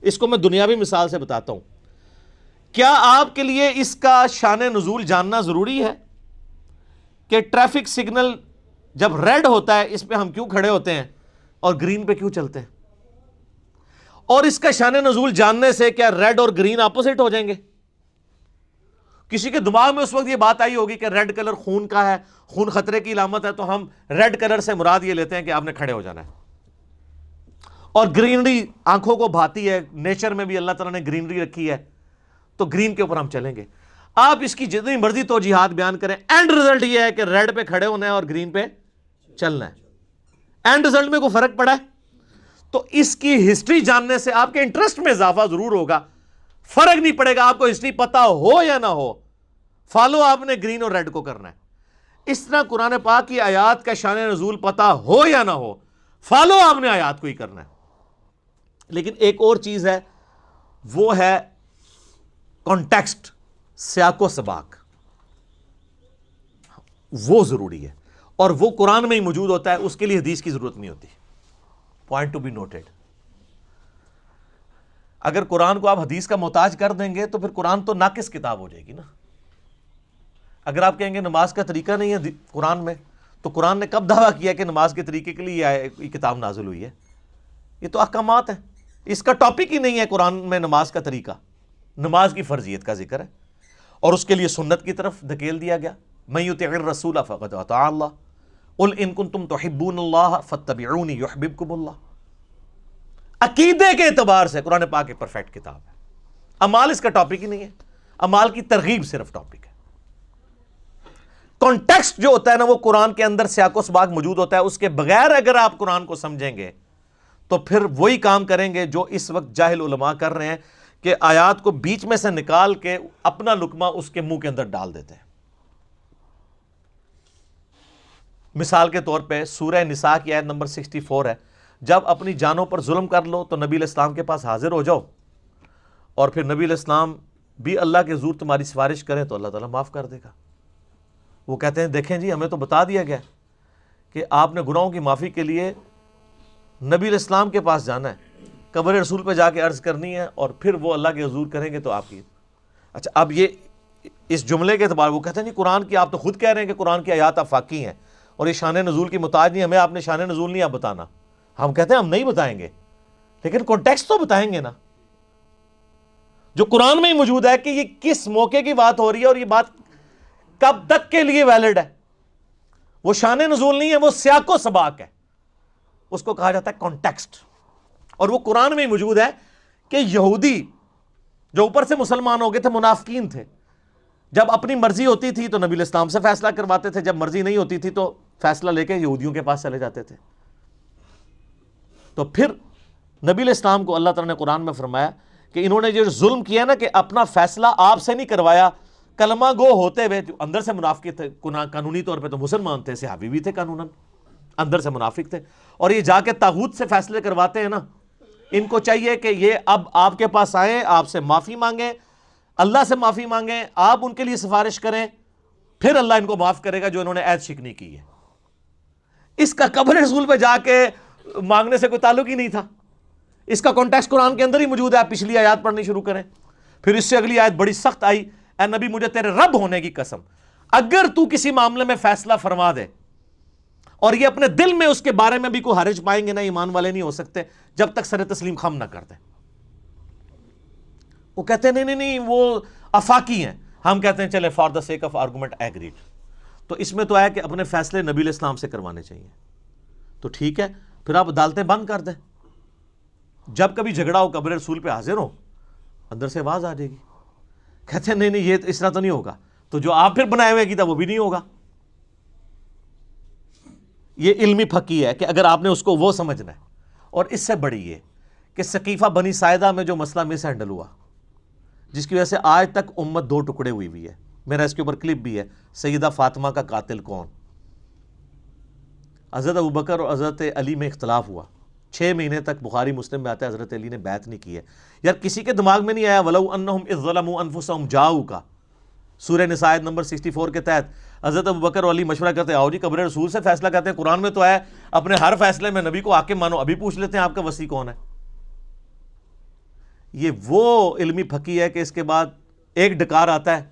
S1: اس کو میں دنیاوی مثال سے بتاتا ہوں۔ کیا آپ کے لیے اس کا شان نزول جاننا ضروری ہے کہ ٹریفک سگنل جب ریڈ ہوتا ہے اس پہ ہم کیوں کھڑے ہوتے ہیں اور گرین پہ کیوں چلتے ہیں؟ اور اس کا شان نزول جاننے سے کیا ریڈ اور گرین اپوزٹ ہو جائیں گے؟ کسی کے دماغ میں اس وقت یہ بات آئی ہوگی کہ ریڈ کلر خون کا ہے، خون خطرے کی علامت ہے، تو ہم ریڈ کلر سے مراد یہ لیتے ہیں کہ آپ نے کھڑے ہو جانا ہے۔ اور گرینری آنکھوں کو بھاتی ہے، نیچر میں بھی اللہ تعالیٰ نے گرینری رکھی ہے، تو گرین کے اوپر ہم چلیں گے۔ آپ اس کی جتنی مرضی توجیحات بیان کریں، اینڈ رزلٹ یہ ہے کہ ریڈ پہ کھڑے ہونا ہے اور گرین پہ چلنا ہے۔ اینڈ رزلٹ میں کوئی فرق پڑا ہے؟ تو اس کی ہسٹری جاننے سے آپ کے انٹرسٹ میں اضافہ ضرور ہوگا، فرق نہیں پڑے گا آپ کو ہسٹری پتا ہو یا نہ ہو، فالو آپ نے گرین اور ریڈ کو کرنا ہے۔ اس طرح قرآن پاک کی آیات کا شان نزول پتا ہو یا نہ ہو، فالو آپ نے آیات کو ہی کرنا ہے۔ لیکن ایک اور چیز ہے، وہ ہے کانٹیکسٹ، سیاق و سباق وہ ضروری ہے، اور وہ قرآن میں ہی موجود ہوتا ہے، اس کے لیے حدیث کی ضرورت نہیں ہوتی. Point to be noted. اگر قرآن کو آپ حدیث کا محتاج کر دیں گے تو پھر قرآن تو ناقص کتاب ہو جائے گی نا. اگر آپ کہیں گے نماز کا طریقہ نہیں ہے قرآن میں، تو قرآن نے کب دعویٰ کیا کہ نماز کے طریقے کے لیے یہ کتاب نازل ہوئی ہے؟ یہ تو احکامات ہیں، اس کا ٹاپک ہی نہیں ہے قرآن میں نماز کا طریقہ. نماز کی فرضیت کا ذکر ہے اور اس کے لیے سنت کی طرف دھکیل دیا گیا. من یطع الرسول فقد اطاع اللہ قل ان کنتم تحبون اللہ فاتبعونی یحببکم اللہ. عقیدے کے اعتبار سے قرآن پاک ایک پرفیکٹ کتاب ہے. اعمال اس کا ٹاپک ہی نہیں ہے، اعمال کی ترغیب صرف ٹاپک ہے. کانٹیکسٹ جو ہوتا ہے نا وہ قرآن کے اندر سیاق و سباق موجود ہوتا ہے. اس کے بغیر اگر آپ قرآن کو سمجھیں گے تو پھر وہی کام کریں گے جو اس وقت جاہل علماء کر رہے ہیں کہ آیات کو بیچ میں سے نکال کے اپنا لقمہ اس کے منہ کے اندر ڈال دیتے ہیں. مثال کے طور پہ سورہ نساء کی آیت نمبر 64 ہے، جب اپنی جانوں پر ظلم کر لو تو نبی علیہ السلام کے پاس حاضر ہو جاؤ، اور پھر نبی علیہ السلام بھی اللہ کے حضور تمہاری سفارش کریں تو اللہ تعالیٰ معاف کر دے گا. وہ کہتے ہیں دیکھیں جی ہمیں تو بتا دیا گیا کہ آپ نے گناہوں کی معافی کے لیے نبی علیہ السلام کے پاس جانا ہے، قبر رسول پہ جا کے عرض کرنی ہے، اور پھر وہ اللہ کے حضور کریں گے تو آپ کی. اچھا اب یہ اس جملے کے اعتبار وہ کہتے ہیں جی قرآن کی آپ تو خود کہہ رہے ہیں کہ قرآن کی آیات آفاقی ہیں اور یہ شان نزول کی محتاج نہیں، ہمیں آپ نے شان نزول نہیں آپ بتانا. ہم کہتے ہیں ہم نہیں بتائیں گے، لیکن کانٹیکسٹ تو بتائیں گے نا، جو قرآن میں ہی موجود ہے کہ یہ کس موقع کی بات ہو رہی ہے اور یہ بات کب تک کے لیے ویلڈ ہے. وہ شان نزول نہیں ہے، وہ سیاق و سباق ہے، اس کو کہا جاتا ہے کانٹیکسٹ. اور وہ قرآن میں ہی موجود ہے کہ یہودی جو اوپر سے مسلمان ہو گئے تھے منافقین تھے، جب اپنی مرضی ہوتی تھی تو نبی علیہ السلام سے فیصلہ کرواتے تھے، جب مرضی نہیں ہوتی تھی تو فیصلہ لے کے یہودیوں کے پاس چلے جاتے تھے. تو پھر نبی علیہ السلام کو اللہ تعالیٰ نے قرآن میں فرمایا کہ انہوں نے جو ظلم کیا نا کہ اپنا فیصلہ آپ سے نہیں کروایا، کلمہ گو ہوتے ہوئے جو اندر سے منافق تھے، قانونی طور پہ تو مسلمان تھے، صحابی بھی تھے قانوناً، اندر سے منافق تھے، اور یہ جا کے طاغوت سے فیصلے کرواتے ہیں نا. ان کو چاہیے کہ یہ اب آپ کے پاس آئیں، آپ سے معافی مانگیں، اللہ سے معافی مانگیں، آپ ان کے لیے سفارش کریں، پھر اللہ ان کو معاف کرے گا جو انہوں نے عہد شکنی کی ہے. اس کا قبر رسول پہ جا کے مانگنے سے کوئی تعلق ہی نہیں تھا. اس کا کانٹیکسٹ قرآن کے اندر ہی موجود ہے. آپ پچھلی آیات پڑھنی شروع کریں، پھر اس سے اگلی آیت بڑی سخت آئی، اے نبی مجھے تیرے رب ہونے کی قسم اگر تو کسی معاملے میں فیصلہ فرما دے اور یہ اپنے دل میں اس کے بارے میں بھی کوئی حرج پائیں گے نا، ایمان والے نہیں ہو سکتے جب تک سر تسلیم خم نہ کر دیں. وہ کہتے ہیں نہیں وہ آفاقی ہیں. ہم کہتے ہیں چلے for the sake of argument agreed. تو اس میں تو ہے کہ اپنے فیصلے نبی علیہ السلام سے کروانے چاہیے. تو ٹھیک ہے، پھر آپ عدالتیں بند کر دیں، جب کبھی جھگڑا ہو قبر رسول پہ حاضر ہو، اندر سے آواز آ جائے گی. کہتے ہیں نہیں یہ اس طرح تو نہیں ہوگا، تو جو آپ پھر بنائے ہوئے کیتا وہ بھی نہیں ہوگا. یہ علمی پھکی ہے کہ اگر آپ نے اس کو وہ سمجھنا ہے. اور اس سے بڑی یہ کہ ثقیفہ بنی ساعدہ میں جو مسئلہ مس ہینڈل ہوا، جس کی وجہ سے آج تک امت دو ٹکڑے ہوئی ہے، میرا اس کے اوپر کلپ بھی ہے، سیدہ فاطمہ کا قاتل کون. حضرت ابوبکر اور حضرت علی میں اختلاف ہوا، 6 مہینے تک بخاری مسلم میں آتا ہے حضرت علی نے بیعت نہیں کی ہے. یار کسی کے دماغ میں نہیں آیا وَلَوْ أَنَّهُمْ إِذْ ظَلَمُوا أَنفُسَهُمْ جَاءُوكَ سورہ نساء نمبر 64 کے تحت حضرت ابوبکر اور علی مشورہ کرتے ہیں، آؤ جی قبر رسول سے فیصلہ کرتے ہیں، قرآن میں تو ہے اپنے ہر فیصلے میں نبی کو حاکم مانو، ابھی پوچھ لیتے ہیں آپ کا وصی کون ہے. یہ وہ علمی پھکی ہے کہ اس کے بعد ایک ڈکار آتا ہے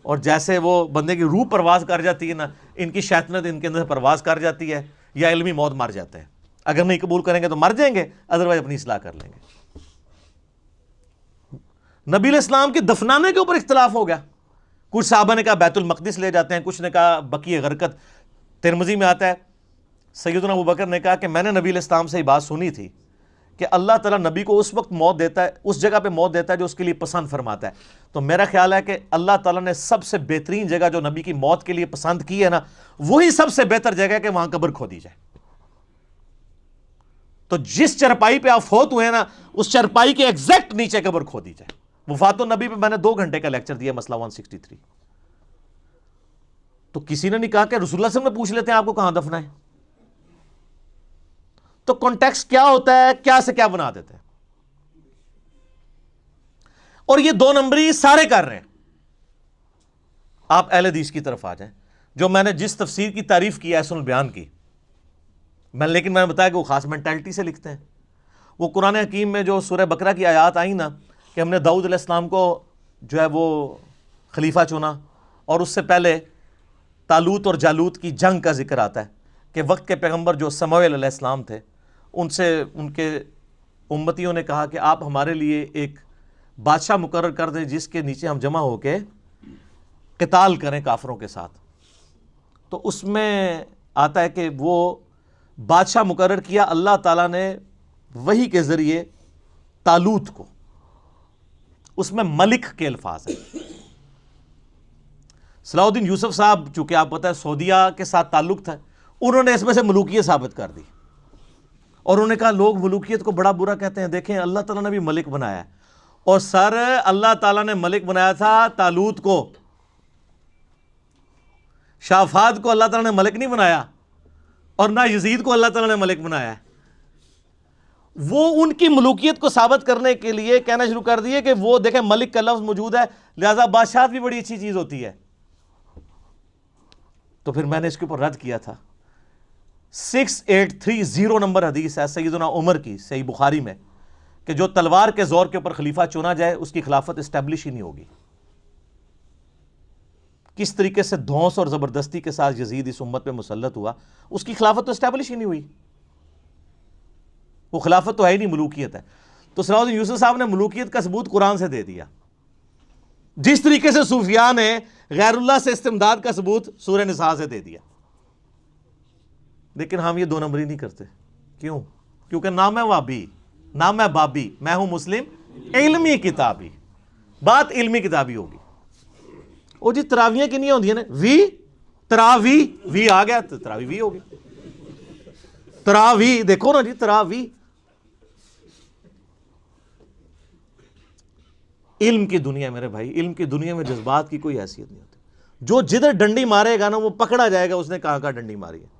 S1: اور جیسے وہ بندے کی روح پرواز کر جاتی ہے نا، ان کی شیطنت ان کے اندر پرواز کر جاتی ہے، یا علمی موت مر جاتے ہیں. اگر نہیں قبول کریں گے تو مر جائیں گے، ادروائز اپنی اصلاح کر لیں گے. نبی علیہ السلام کے دفنانے کے اوپر اختلاف ہو گیا. کچھ صحابہ نے کہا بیت المقدس لے جاتے ہیں، کچھ نے کہا بقیع غرقد. ترمذی میں آتا ہے سیدنا ابوبکر نے کہا کہ میں نے نبی علیہ السلام سے یہ بات سنی تھی کہ اللہ تعالیٰ نبی کو اس وقت موت دیتا ہے، اس جگہ پہ موت دیتا ہے جو اس کے لیے پسند فرماتا ہے. تو میرا خیال ہے کہ اللہ تعالیٰ نے سب سے بہترین جگہ جو نبی کی موت کے لیے پسند کی ہے نا، وہی سب سے بہتر جگہ ہے کہ وہاں قبر کھودی جائے. تو جس چرپائی پہ آپ فوت ہوئے ہیں نا، اس چرپائی کے ایگزیکٹ نیچے قبر کھودی جائے. وفات النبی پہ میں نے 2 گھنٹے کا لیکچر دیا، مسئلہ 163. تو کسی نے نہیں کہا کہ رسول اللہ صلی اللہ علیہ وسلم نے پوچھ لیتے ہیں آپ کو کہاں دفنا ہے. تو کانٹیکسٹ کیا ہوتا ہے، کیا سے کیا بنا دیتے ہیں. اور یہ 2 نمبری سارے کر رہے ہیں. آپ اہل حدیث کی طرف آ جائیں. جو میں نے جس تفسیر کی تعریف کی ہے سن البیان کی، لیکن میں نے بتایا کہ وہ خاص مینٹلٹی سے لکھتے ہیں. وہ قرآن حکیم میں جو سورہ بقرہ کی آیات آئیں نا کہ ہم نے داؤد علیہ السلام کو جو ہے وہ خلیفہ چنا، اور اس سے پہلے طالوت اور جالوت کی جنگ کا ذکر آتا ہے کہ وقت کے پیغمبر جو سموئیل علیہ السلام تھے، ان سے ان کے امتیوں نے کہا کہ آپ ہمارے لیے ایک بادشاہ مقرر کر دیں جس کے نیچے ہم جمع ہو کے قتال کریں کافروں کے ساتھ. تو اس میں آتا ہے کہ وہ بادشاہ مقرر کیا اللہ تعالیٰ نے وحی کے ذریعے طالوت کو. اس میں ملک کے الفاظ ہیں. صلاح الدین یوسف صاحب چونکہ آپ پتہ ہے سعودیہ کے ساتھ تعلق تھا، انہوں نے اس میں سے ملوکیت ثابت کر دی، اور انہوں نے کہا لوگ ملوکیت کو بڑا برا کہتے ہیں، دیکھیں اللہ تعالیٰ نے بھی ملک بنایا ہے. اور سر اللہ تعالیٰ نے ملک بنایا تھا طالوت کو، شاہ فہد کو اللہ تعالیٰ نے ملک نہیں بنایا، اور نہ یزید کو اللہ تعالیٰ نے ملک بنایا ہے. وہ ان کی ملوکیت کو ثابت کرنے کے لیے کہنا شروع کر دیے کہ وہ دیکھیں ملک کا لفظ موجود ہے، لہذا بادشاہت بھی بڑی اچھی چیز ہوتی ہے. تو پھر میں نے اس کے اوپر رد کیا تھا. 6830 نمبر حدیث ہے سیدنا عمر کی صحیح بخاری میں کہ جو تلوار کے زور کے اوپر خلیفہ چنا جائے اس کی خلافت اسٹیبلش ہی نہیں ہوگی. کس طریقے سے دھونس اور زبردستی کے ساتھ یزید اس امت پہ مسلط ہوا، اس کی خلافت تو اسٹیبلش ہی نہیں ہوئی. وہ خلافت تو ہے ہی نہیں، ملوکیت ہے. تو صلاح الدین یوسف صاحب نے ملوکیت کا ثبوت قرآن سے دے دیا، جس طریقے سے صوفیاء نے غیر اللہ سے استمداد کا ثبوت سورہ نساء سے دے دیا. لیکن ہم یہ دو نمبری نہیں کرتے. کیوں؟ کیونکہ نہ میں وابی نہ میں بابی، میں ہوں مسلم علمی کتابی. بات علمی کتابی ہوگی. وہ جی تراویاں کنیاں ہوندیاں نے، وی تراوی، وی آ گیا تو تراوی وی ہوگی. تراوی دیکھو نا جی، تراوی. علم کی دنیا میرے بھائی، علم کی دنیا میں جذبات کی کوئی حیثیت نہیں ہوتی. جو جدھر ڈنڈی مارے گا نا وہ پکڑا جائے گا اس نے کہاں ڈنڈی ماری ہے.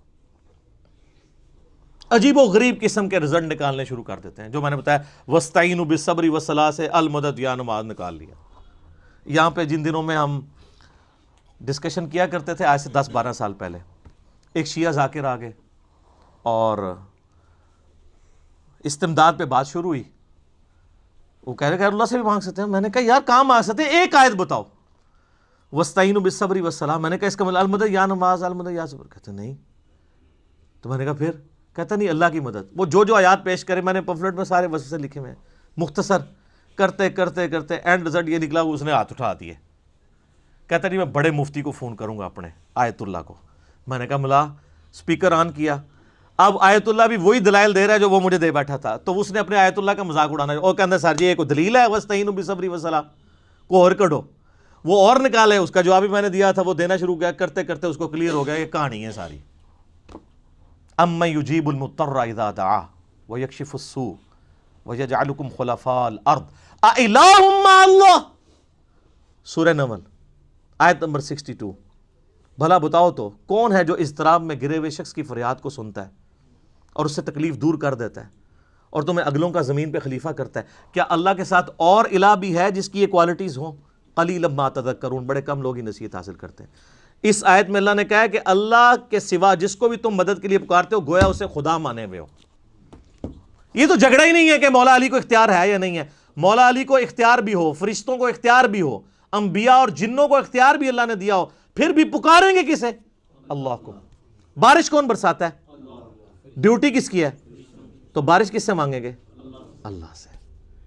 S1: عجیب و غریب قسم کے رزلٹ نکالنے شروع کر دیتے ہیں. جو میں نے بتایا وَاسْتَعِینُوا بِالصَّبْرِ وَالصَّلَاةِ سے المدد یا نماز نکال لیا. یہاں پہ جن دنوں میں ہم ڈسکشن کیا کرتے تھے آج سے 10-12 سال پہلے، ایک شیعہ ذاکر آ گئے اور استمداد پہ بات شروع ہوئی. وہ کہہ رہے کہ اللہ سے بھی مانگ سکتے ہیں. میں نے کہا یار کہاں مانگ سکتے ہیں، ایک آیت بتاؤ وَاسْتَعِینُوا بِالصَّبْرِ وَالصَّلَاةِ. میں نے کہا اس کا مطلب المدد یا نماز، المدد یا صبر. کہتے نہیں. تو میں نے کہا پھر؟ کہتا نہیں اللہ کی مدد. وہ جو آیات پیش کرے میں نے پمفلٹ میں سارے وسوسے لکھے ہوئے ہیں، مختصر کرتے کرتے کرتے اینڈ رزلٹ یہ نکلا اس نے ہاتھ اٹھا دیے. کہتا نہیں میں بڑے مفتی کو فون کروں گا اپنے آیت اللہ کو. میں نے کہا ملا سپیکر آن کیا. اب آیت اللہ بھی وہی دلائل دے رہا ہے جو وہ مجھے دے بیٹھا تھا. تو اس نے اپنے آیت اللہ کا مذاق اڑانا اور کہتا سر جی یہ کوئی دلیل ہے وَاسْتَعِینُوا بِالصَّبْرِ وَالصَّلَاةِ کو اور کڈو. وہ اور نکالے، اس کا جواب بھی میں نے دیا تھا، وہ دینا شروع کیا. کرتے کرتے اس کو کلیئر ہو گیا یہ کہانی ہے ساری. اَمَّن يُجِيبُ الْمُضْطَرَّ إِذَا دَعَاهُ وَيَكْشِفُ السُّوءَ وَيَجْعَلُكُمْ خُلَفَاءَ الْأَرْضِ أَإِلَٰهٌ مَّعَ اللَّهِ. سورہ نمل آیت نمبر 62. بھلا بتاؤ تو کون ہے جو اضطراب میں گرے ہوئے شخص کی فریاد کو سنتا ہے اور اس سے تکلیف دور کر دیتا ہے اور تمہیں اگلوں کا زمین پہ خلیفہ کرتا ہے؟ کیا اللہ کے ساتھ اور الہ بھی ہے جس کی یہ کوالٹیز ہوں؟ قلیلا ما تذکرون. بڑے کم لوگ ہی نصیحت حاصل کرتے ہیں. اس آیت میں اللہ نے کہا ہے کہ اللہ کے سوا جس کو بھی تم مدد کے لیے پکارتے ہو گویا اسے خدا مانے ہوئے ہو. یہ تو جھگڑا ہی نہیں ہے کہ مولا علی کو اختیار ہے یا نہیں ہے. مولا علی کو اختیار بھی ہو، فرشتوں کو اختیار بھی ہو، انبیاء اور جنوں کو اختیار بھی اللہ نے دیا ہو، پھر بھی پکاریں گے کسے؟ اللہ کو. بارش کون برساتا ہے؟ ڈیوٹی کس کی ہے؟ تو بارش کس سے مانگیں گے؟ اللہ سے.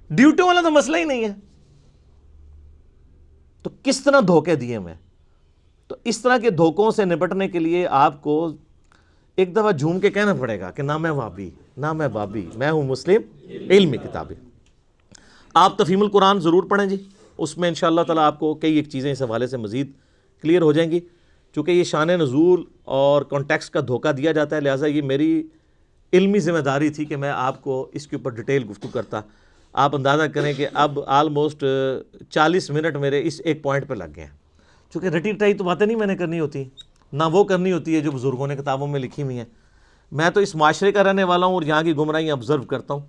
S1: ڈیوٹی والا تو مسئلہ ہی نہیں ہے. تو کس طرح دھوکے دیے میں. تو اس طرح کے دھوکوں سے نپٹنے کے لیے آپ کو ایک دفعہ جھوم کے کہنا پڑے گا کہ نہ میں وابی نہ میں بابی، میں ہوں مسلم علمی کتابی. آپ تفہیم القرآن ضرور پڑھیں جی، اس میں انشاءاللہ تعالیٰ آپ کو کئی ایک چیزیں اس حوالے سے مزید کلیئر ہو جائیں گی. چونکہ یہ شان نزول اور کانٹیکسٹ کا دھوکہ دیا جاتا ہے، لہٰذا یہ میری علمی ذمہ داری تھی کہ میں آپ کو اس کے اوپر ڈیٹیل گفتگو کرتا. آپ اندازہ کریں کہ اب آلموسٹ 40 منٹ میرے اس ایک پوائنٹ پہ لگ گئے ہیں. چونکہ رٹی ٹائی تو باتیں نہیں میں نے کرنی ہوتی، نہ وہ کرنی ہوتی ہے جو بزرگوں نے کتابوں میں لکھی ہوئی ہیں. میں تو اس معاشرے کا رہنے والا ہوں اور یہاں کی گمراہیاں آبزرو کرتا ہوں.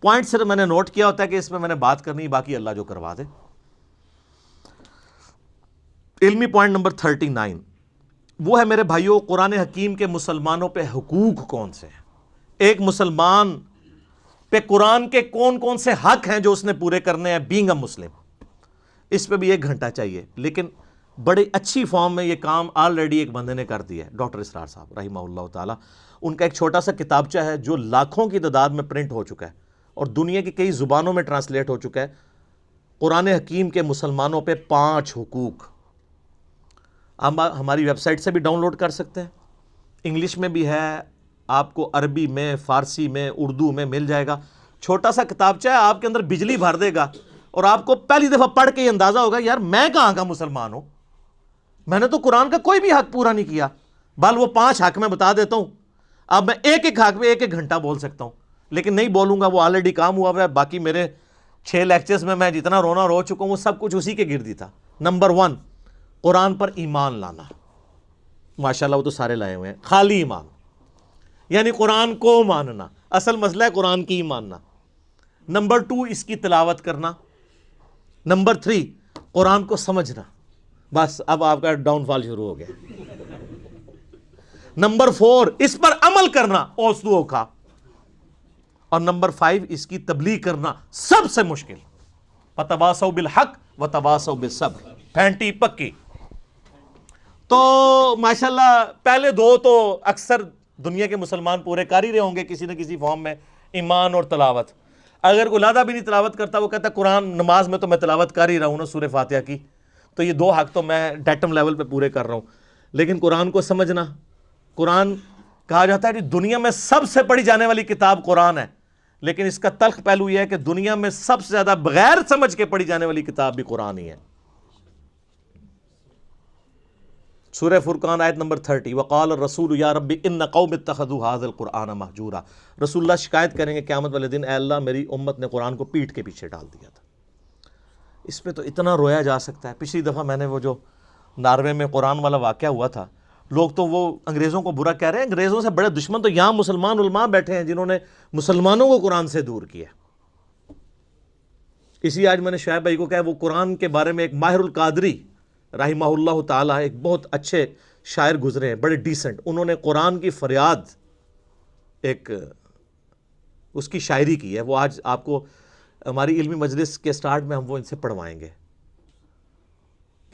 S1: پوائنٹ صرف میں نے نوٹ کیا ہوتا ہے کہ اس میں نے بات کرنی، باقی اللہ جو کروا دے. علمی پوائنٹ نمبر 39 وہ ہے میرے بھائیوں قرآن حکیم کے مسلمانوں پہ حقوق کون سے ہیں. ایک مسلمان پہ قرآن کے کون کون سے حق ہیں جو اس نے پورے کرنے ہیں بینگ اے مسلم. اس پہ بھی 1 گھنٹہ چاہیے، لیکن بڑی اچھی فارم میں یہ کام آلریڈی ایک بندے نے کر دیا ہے، ڈاکٹر اسرار صاحب رحمہ اللہ تعالی. ان کا ایک چھوٹا سا کتابچہ ہے جو لاکھوں کی تعداد میں پرنٹ ہو چکا ہے اور دنیا کی کئی زبانوں میں ٹرانسلیٹ ہو چکا ہے. قرآن حکیم کے مسلمانوں پہ 5 حقوق. ہم ہماری ویب سائٹ سے بھی ڈاؤن لوڈ کر سکتے ہیں، انگلش میں بھی ہے، آپ کو عربی میں، فارسی میں، اردو میں مل جائے گا. چھوٹا سا کتابچہ ہے، آپ کے اندر بجلی بھر دے گا اور آپ کو پہلی دفعہ پڑھ کے یہ اندازہ ہوگا یار میں کہاں کا مسلمان ہوں، میں نے تو قرآن کا کوئی بھی حق پورا نہیں کیا. بل وہ 5 حق میں بتا دیتا ہوں. اب میں ایک حق پہ 1 گھنٹہ بول سکتا ہوں، لیکن نہیں بولوں گا، وہ آلریڈی کام ہوا ہوا ہے. باقی میرے 6 لیکچرز میں جتنا رونا رو چکا ہوں وہ سب کچھ اسی کے گرد ہی تھا. نمبر 1 قرآن پر ایمان لانا. ماشاءاللہ وہ تو سارے لائے ہوئے ہیں. خالی ایمان یعنی قرآن کو ماننا، اصل مسئلہ ہے قرآن کی ہی ماننا. نمبر 2 اس کی تلاوت کرنا. نمبر 3 قرآن کو سمجھنا. بس اب آپ کا ڈاؤن فال شروع ہو گیا. نمبر 4 اس پر عمل کرنا اوسدو کا. اور نمبر 5 اس کی تبلیغ کرنا سب سے مشکل. وَتَوَاصَوْا بِالْحَقِّ وَتَوَاصَوْا بِالصَّبْرِ. پھینٹی پکی. تو ماشاءاللہ پہلے 2 تو اکثر دنیا کے مسلمان پورے کر ہی رہے ہوں گے کسی نہ کسی فارم میں، ایمان اور تلاوت. اگر کوئی لادہ بھی نہیں تلاوت کرتا، وہ کہتا ہے قرآن نماز میں تو میں تلاوت کر ہی رہا ہوں نا سورہ فاتحہ کی، تو یہ 2 حق تو میں ڈیٹم لیول پہ پورے کر رہا ہوں. لیکن قرآن کو سمجھنا، قرآن کہا جاتا ہے کہ دنیا میں سب سے پڑھی جانے والی کتاب قرآن ہے، لیکن اس کا تلخ پہلو یہ ہے کہ دنیا میں سب سے زیادہ بغیر سمجھ کے پڑھی جانے والی کتاب بھی قرآن ہی ہے. سورہ فرقان آیت نمبر 30 وقال الرسول یا رب ان قوم اتخذوا هذا القرآن مہجورا. رسول اللہ شکایت کریں گے قیامت والے دن، اے اللہ میری امت نے قرآن کو پیٹھ کے پیچھے ڈال دیا تھا. اس پہ تو اتنا رویا جا سکتا ہے. پچھلی دفعہ میں نے وہ جو ناروے میں قرآن والا واقعہ ہوا تھا، لوگ تو وہ انگریزوں کو برا کہہ رہے ہیں. انگریزوں سے بڑے دشمن تو یہاں مسلمان علماء بیٹھے ہیں جنہوں نے مسلمانوں کو قرآن سے دور کیا. اسی آج میں نے شعیب بھائی کو کہا، وہ قرآن کے بارے میں ایک ماہر القادری رحمہ اللہ تعالیٰ ایک بہت اچھے شاعر گزرے ہیں، بڑے ڈیسنٹ. انہوں نے قرآن کی فریاد ایک اس کی شاعری کی ہے. وہ آج آپ کو ہماری علمی مجلس کے سٹارٹ میں ہم وہ ان سے پڑھوائیں گے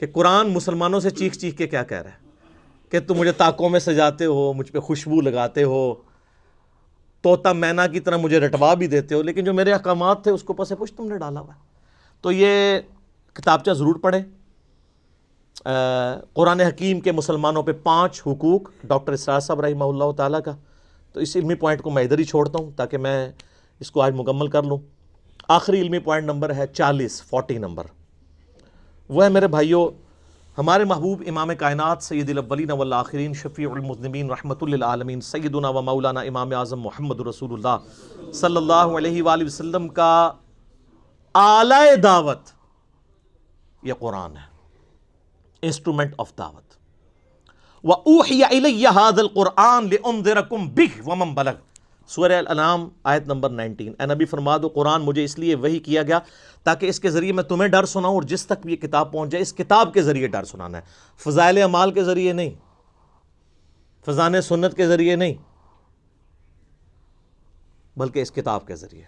S1: کہ قرآن مسلمانوں سے چیخ چیخ کے کیا کہہ رہا ہے کہ تم مجھے طاقوں میں سجاتے ہو، مجھ پہ خوشبو لگاتے ہو، طوطا مینا کی طرح مجھے رٹوا بھی دیتے ہو، لیکن جو میرے احکامات تھے اس کو پس پش تم نے ڈالا ہوا ہے. تو یہ کتابچہ ضرور پڑھیں. قرآن حکیم کے مسلمانوں پہ 5 حقوق ڈاکٹر اسرار صاحب رحمہ اللہ تعالیٰ کا. تو اس علمی پوائنٹ کو میں ادھر ہی چھوڑتا ہوں تاکہ میں اس کو آج مکمل کر لوں. آخری علمی پوائنٹ نمبر ہے 40 نمبر. وہ ہے میرے بھائیوں ہمارے محبوب امام کائنات سید الاولین والآخرین شفیع المذنبین رحمۃ للعالمین سیدنا و مولانا امام اعظم محمد رسول اللہ صلی اللہ علیہ وآلہ وسلم کا آلۂ دعوت یہ قرآن ہے، انسٹرومنٹ آف دعوت. وَأُوحِيَ إِلَيَّ هَذَا الْقُرْآنُ لِأُنذِرَكُمْ بِهِ وَمَنْ بَلَغَ. سورہ الانعام آیت نمبر 19. اے نبی فرما دو قرآن مجھے اس لیے وحی کیا گیا تاکہ اس کے ذریعے میں تمہیں ڈر سناؤں اور جس تک بھی یہ کتاب پہنچ جائے اس کتاب کے ذریعے ڈر سنانا ہے. فضائل اعمال کے ذریعے نہیں، فضائل سنت کے ذریعے نہیں، بلکہ اس کتاب کے ذریعے.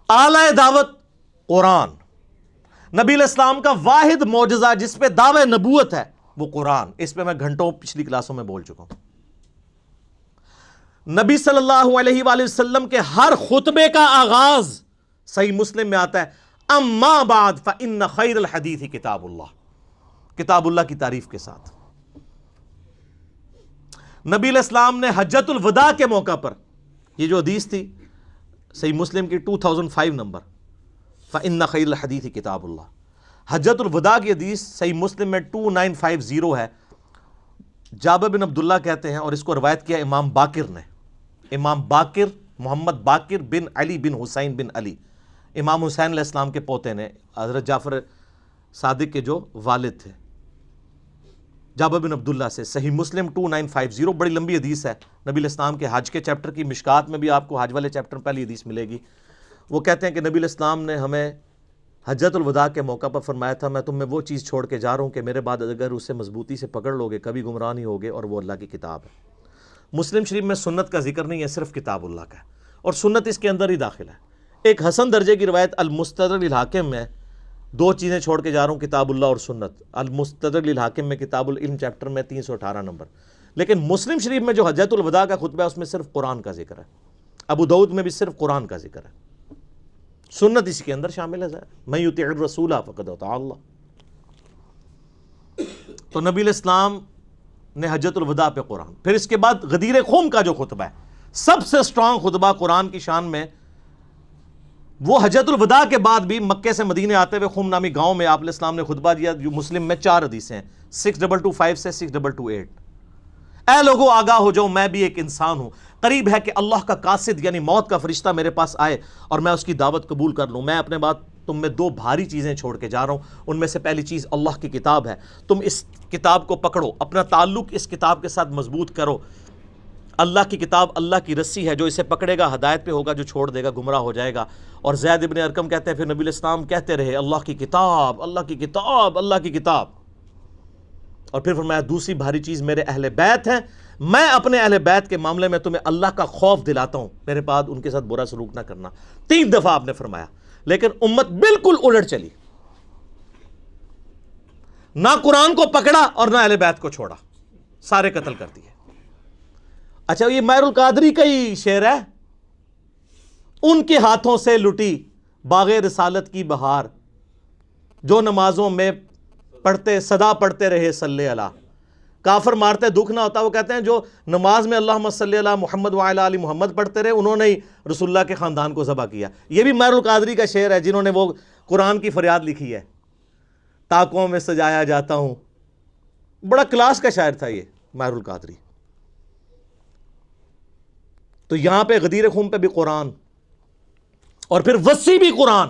S1: اعلی دعوت قرآن. نبی علیہ السلام کا واحد معجزہ جس پہ دعوی نبوت ہے وہ قرآن. اس پہ میں گھنٹوں پچھلی کلاسوں میں بول چکا ہوں. نبی صلی اللہ علیہ وآلہ وسلم کے ہر خطبے کا آغاز صحیح مسلم میں آتا ہے اما بعد فإن خیر الحدیث کتاب اللہ، کتاب اللہ کی تعریف کے ساتھ. نبی علیہ السلام نے حجۃ الوداع کے موقع پر یہ جو حدیث تھی صحیح مسلم کی 2005 نمبر فإن خیر الحدیث کتاب اللہ، حجۃ الوداع کی حدیث صحیح مسلم میں 2950 ہے. جابر بن عبداللہ کہتے ہیں اور اس کو روایت کیا امام باقر نے. امام باقر محمد باقر بن علی بن حسین بن علی، امام حسین علیہ السلام کے پوتے نے، حضرت جعفر صادق کے جو والد تھے. جابر بن عبداللہ سے صحیح مسلم 2950، بڑی لمبی حدیث ہے. نبی علیہ السلام کے حج کے چیپٹر کی مشکات میں بھی آپ کو حج والے چیپٹر میں پہلی حدیث ملے گی. وہ کہتے ہیں کہ نبی علیہ السلام نے ہمیں حجۃ الوداع کے موقع پر فرمایا تھا میں تم میں وہ چیز چھوڑ کے جا رہا ہوں کہ میرے بعد اگر اسے مضبوطی سے پکڑ لو گے کبھی گمراہ نہیں ہوگے، اور وہ اللہ کی کتاب ہے۔ مسلم شریف میں سنت کا ذکر نہیں ہے، صرف کتاب اللہ کا ہے، اور سنت اس کے اندر ہی داخل ہے۔ ایک حسن درجے کی روایت المستدرک للحاکم میں دو چیزیں چھوڑ کے جا رہا ہوں، کتاب اللہ اور سنت۔ المستدرک للحاکم میں کتاب العلم چیپٹر میں 318 نمبر، لیکن مسلم شریف میں جو حجۃ الوداع کا خطبہ ہے اس میں صرف قرآن کا ذکر ہے، ابو داؤد میں بھی صرف قرآن کا ذکر ہے، سنت اسی کے اندر شامل ہے۔ من یطع الرسول فقد اطاع اللہ۔ تو نبی الاسلام نے حجۃ الوداع پہ قرآن، پھر اس کے بعد غدیر خم کا جو خطبہ ہے سب سے سٹرانگ خطبہ قرآن کی شان میں، وہ حجۃ الوداع کے بعد بھی مکے سے مدینے آتے ہوئے خم نامی گاؤں میں آپ علیہ السلام نے خطبہ دیا، جو مسلم میں 4 حدیثیں ہیں، 6225 سے 6228۔ اے لوگو آگاہ ہو جاؤ، میں بھی ایک انسان ہوں، قریب ہے کہ اللہ کا قاصد یعنی موت کا فرشتہ میرے پاس آئے اور میں اس کی دعوت قبول کر لوں۔ میں اپنے بعد تم میں 2 بھاری چیزیں چھوڑ کے جا رہا ہوں، ان میں سے پہلی چیز اللہ کی کتاب ہے، تم اس کتاب کو پکڑو، اپنا تعلق اس کتاب کے ساتھ مضبوط کرو۔ اللہ کی کتاب اللہ کی رسی ہے، جو اسے پکڑے گا ہدایت پہ ہوگا، جو چھوڑ دے گا گمراہ ہو جائے گا۔ اور زید ابن ارقم کہتے ہیں پھر نبی الاسلام کہتے رہے اللہ کی کتاب، اللہ کی کتاب، اللہ کی کتاب۔ اور پھر فرمایا دوسری بھاری چیز میرے اہل بیت ہیں، میں اپنے اہل بیت کے معاملے میں تمہیں اللہ کا خوف دلاتا ہوں، میرے بعد ان کے ساتھ برا سلوک نہ کرنا۔ 3 دفعہ آپ نے فرمایا، لیکن امت بالکل الٹ چلی، نہ قرآن کو پکڑا اور نہ اہل بیت کو چھوڑا، سارے قتل کر دیے۔ اچھا یہ ماہر القادری کا ہی شعر ہے، ان کے ہاتھوں سے لٹی باغ رسالت کی بہار، جو نمازوں میں پڑھتے صدا پڑھتے رہے صلی اللہ۔ کافر مارتے دکھ نہ ہوتا، وہ کہتے ہیں جو نماز میں اللہم صلی اللہ محمد وعلی آل محمد پڑھتے رہے انہوں نے ہی رسول اللہ کے خاندان کو ذبح کیا۔ یہ بھی ماہر القادری کا شعر ہے، جنہوں نے وہ قرآن کی فریاد لکھی ہے، تاکوں میں سجایا جاتا ہوں۔ بڑا کلاس کا شاعر تھا یہ ماہر القادری۔ تو یہاں پہ غدیر خم پہ بھی قرآن، اور پھر وسیع بھی قرآن،